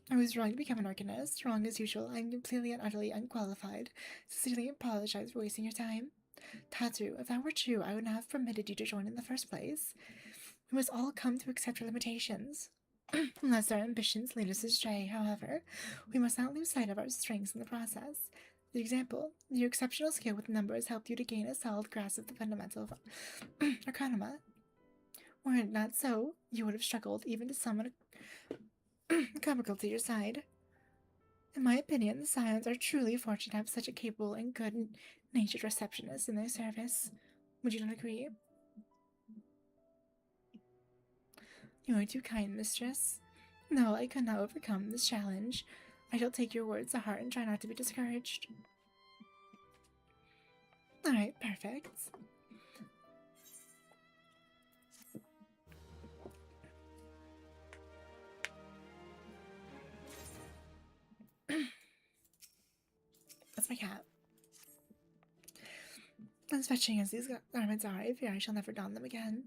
I was wrong to become an Arcanist. Wrong as usual. I'm completely and utterly unqualified. Sincerely apologize for wasting your time. Tatu, if that were true, I would not have permitted you to join in the first place. We must all come to accept our limitations. Unless our ambitions lead us astray, however, we must not lose sight of our strengths in the process. For example, your exceptional skill with numbers helped you to gain a solid grasp of the fundamental of Arcanuma. Were it not so, you would have struggled even to summon a comical to your side. In my opinion, the Scions are truly fortunate to have such a capable and good-natured receptionist in their service. Would you not agree? You are too kind, mistress. No, I could not overcome this challenge. I shall take your words to heart and try not to be discouraged. Alright, perfect. That's my cat. As fetching as these garments are, I fear I shall never don them again.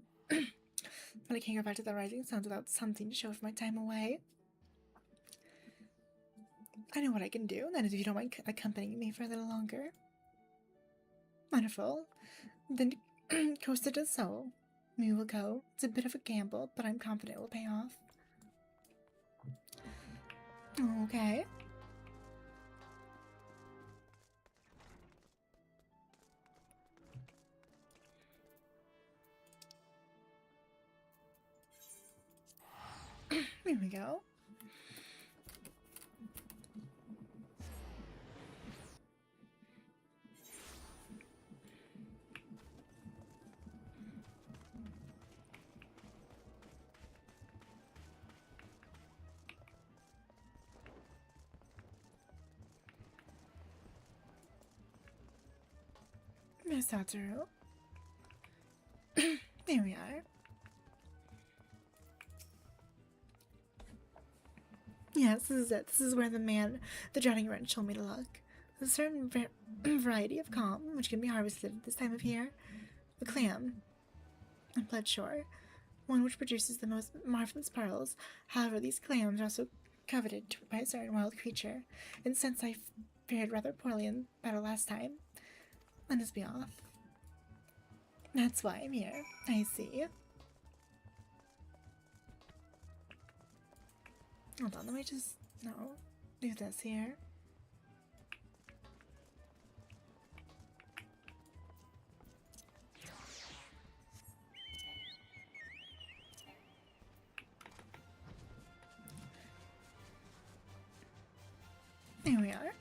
But I can't go back to the Rising Sun without something to show for my time away. I know what I can do, that is if you don't mind accompanying me for a little longer. Wonderful. Then Coaster to Seoul. We will go. It's a bit of a gamble, but I'm confident it will pay off. Okay. Here we go. Miss Satoru. There we are. Yes, this is it. This is where the drowning wrench told me to look. There's a certain variety of calm which can be harvested at this time of year. The clam, a blood shore, one which produces the most marvelous pearls. However, these clams are also coveted by a certain wild creature, and since I fared rather poorly in battle last time, let us be off. That's why I'm here. I see. Hold on, let me just, do this here. There we are.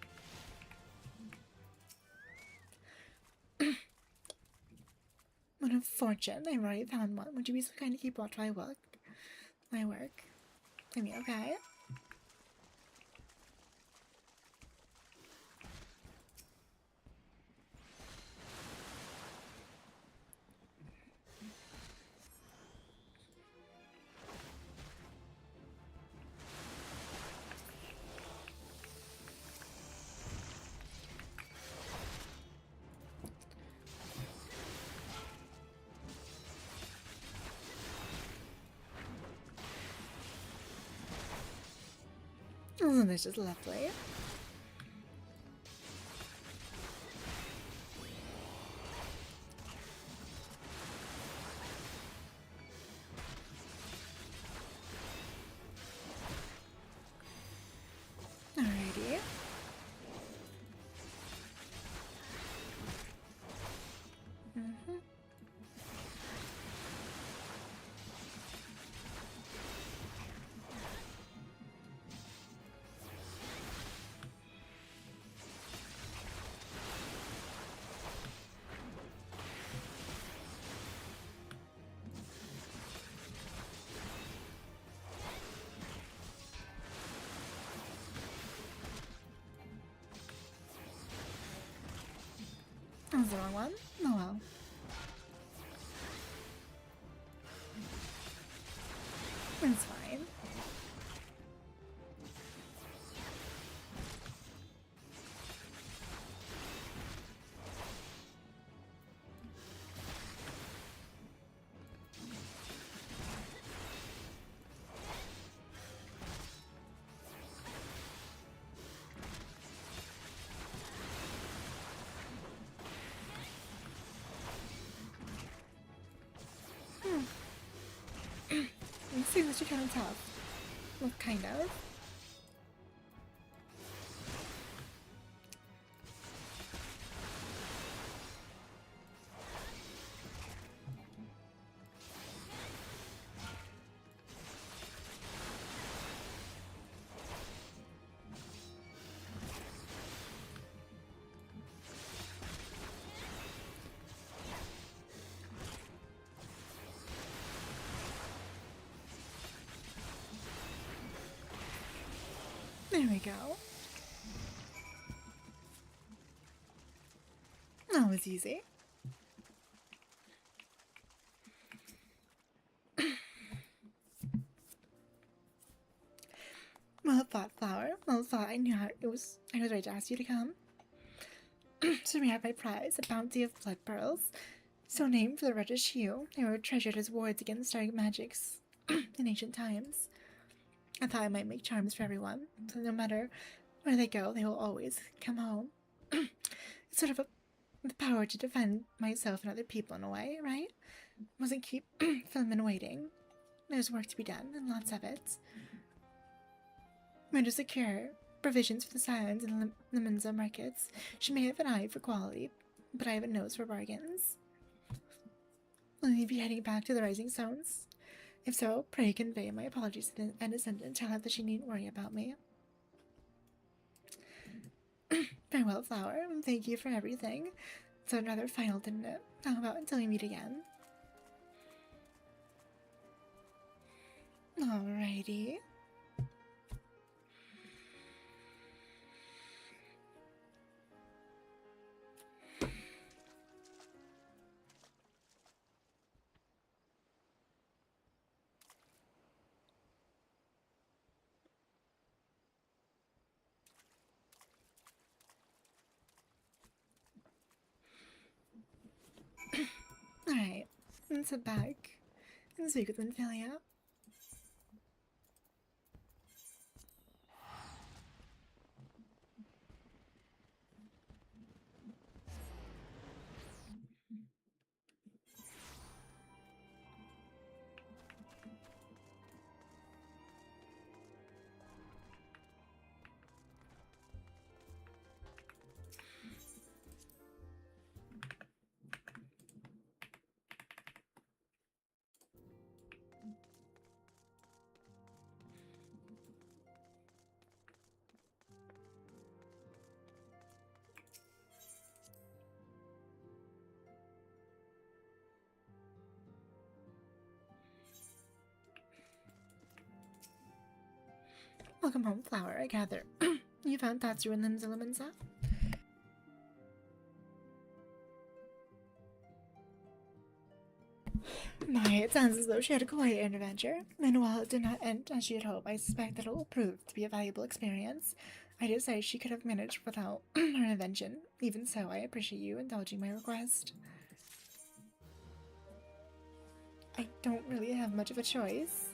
What a fortune. I've already found one. Would you be so kind to keep watch while I work? I mean, okay. Oh, this is lovely. Alrighty. That was the wrong one. Oh well. It's fine. Let's see what you kind of tough. Well, kind of. There we go. That was easy. Well thought, Flower. Well thought. I was ready to ask you to come. So we have my prize, a bounty of blood pearls, so named for the reddish hue. They were treasured as wards against dark magics in ancient times. I thought I might make charms for everyone, so no matter where they go, they will always come home. It's sort of a the power to defend myself and other people in a way, right? Mustn't keep Filmin waiting. There's work to be done, and lots of it. We're to secure provisions for the Scions and the Minza markets. She may have an eye for quality, but I have a nose for bargains. Will you be heading back to the Rising Stones? If so, pray convey my apologies to the descendant. Tell her that she needn't worry about me. Farewell, Flower, and thank you for everything. So rather final, didn't it? How about until we meet again? Alrighty. Alright, let's head back and speak with Ophelia. Welcome home, Flower, I gather. You found Tatsu and Limza. My, it sounds as though she had quite an adventure, and while it did not end as she had hoped, I suspect that it will prove to be a valuable experience. I did say she could have managed without her intervention. Even so, I appreciate you indulging my request. I don't really have much of a choice.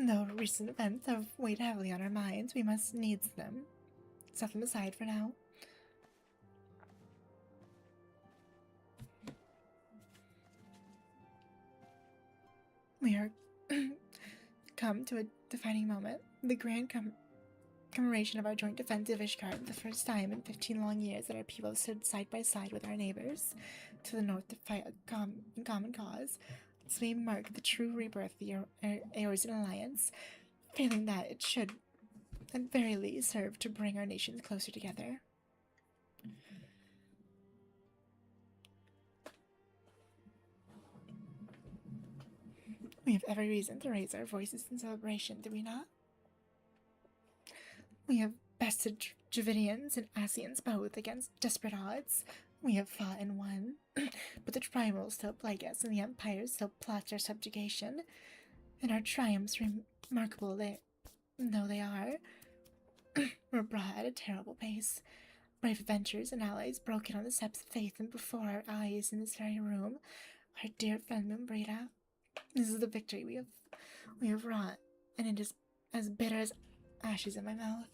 Though recent events have weighed heavily on our minds, we must needs them. Set them aside for now. We are come to a defining moment. The grand commemoration of our joint defense of Ishgard, the first time in 15 long years that our people have stood side by side with our neighbors to the north to fight in common cause. So we mark the true rebirth of the Eorzean Alliance, feeling that it should, at very least, serve to bring our nations closer together. We have every reason to raise our voices in celebration, do we not? We have bested Dravidians and Asians both against desperate odds. We have fought and won, but the Primals still plague us, and the Empire still plots our subjugation. And our triumphs, remarkable though they are, were brought at a terrible pace. Brave adventurers and allies broken on the steps of faith, and before our eyes in this very room, our dear friend Mumbrita. This is the victory we have wrought, and it is as bitter as ashes in my mouth.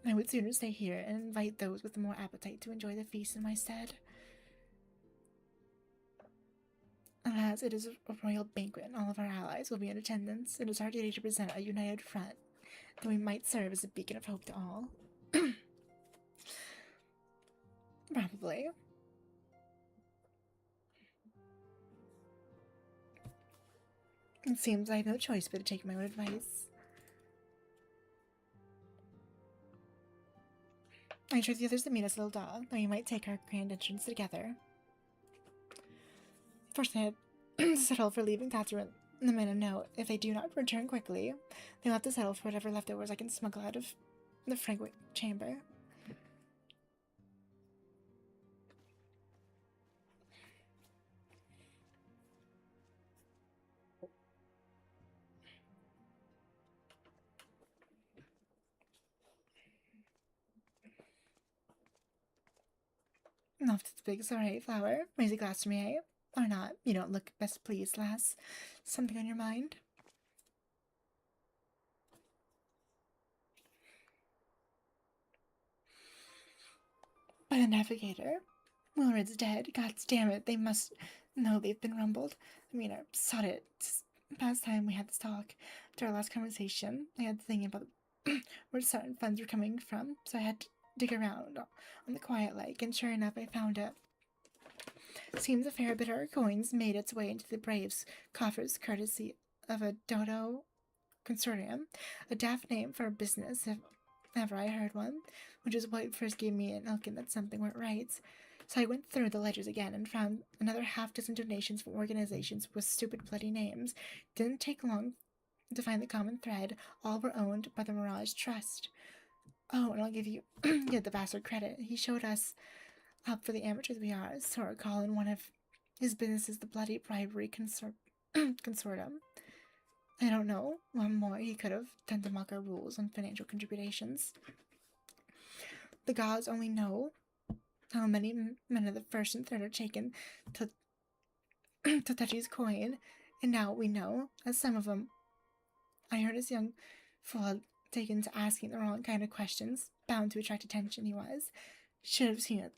I would sooner stay here and invite those with more appetite to enjoy the feast in my stead. Alas, it is a royal banquet and all of our allies will be in attendance. It is our duty to present a united front, that we might serve as a beacon of hope to all. Probably. It seems I have no choice but to take my advice. I encourage the others to meet us at Ildal, though you might take our grand entrance together. Fortunately, I had to settle for leaving Tatsu and the men a note. If they do not return quickly, they'll have to settle for whatever leftovers I can smuggle out of the Fragment Chamber. Off to the big soiree, Flower. Raise a glass to me, eh? Or not. You don't look best pleased, lass. Something on your mind? By the navigator. Wilred's dead. God damn it. They must know they've been rumbled. I mean, I sod it. It's past time we had this talk. After our last conversation, I had the thing about where certain funds were coming from, so I had to dig around on the quiet like, and sure enough, I found it. Seems a fair bit of our coins made its way into the Braves' coffers courtesy of a Dodo Consortium, a daft name for a business if ever I heard one, which is what first gave me an inkling that something weren't right. So I went through the ledgers again and found another half-dozen donations from organizations with stupid bloody names. Didn't take long to find the common thread. All were owned by the Mirage Trust. Oh, and I'll give you give the bastard credit. He showed us up for the amateurs we are, so I recall in one of his businesses the bloody bribery consortium. I don't know what more he could have done to mock our rules on financial contributions. The gods only know how many men of the first and third are taken to touch his coin, and now we know that some of them. I heard his young fool had taken to asking the wrong kind of questions, bound to attract attention he was. Should have seen it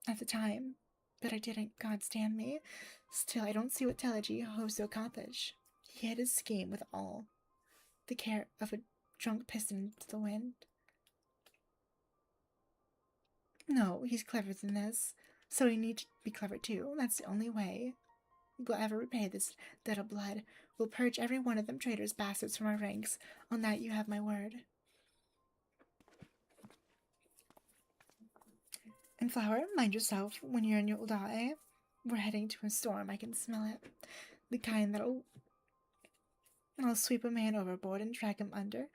at the time, but I didn't, God stand me. Still, I don't see what Telegy hopes to accomplish. He hid his scheme with all the care of a drunk piston to the wind. No, he's clever than this, so he needs to be clever too. That's the only way we'll ever repay this debt of blood. We'll purge every one of them traitors bastards from our ranks. On that you have my word. And Flower, mind yourself when you're in your die. We're heading to a storm, I can smell it. The kind that'll I'll sweep a man overboard and drag him under.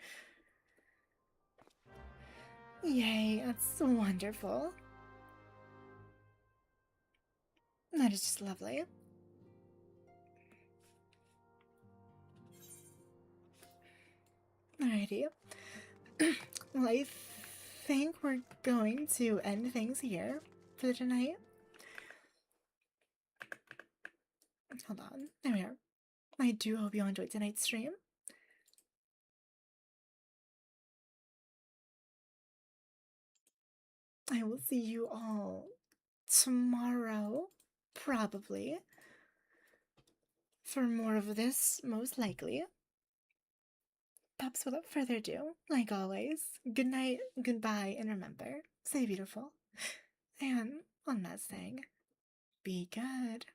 Yay, that's wonderful. That is just lovely. Alrighty. Well, I think we're going to end things here for tonight. Hold on. There we are. I do hope you enjoyed tonight's stream. I will see you all tomorrow, probably, for more of this, most likely. Perhaps without further ado, like always, good night, goodbye, and remember, stay beautiful. And one last thing, be good.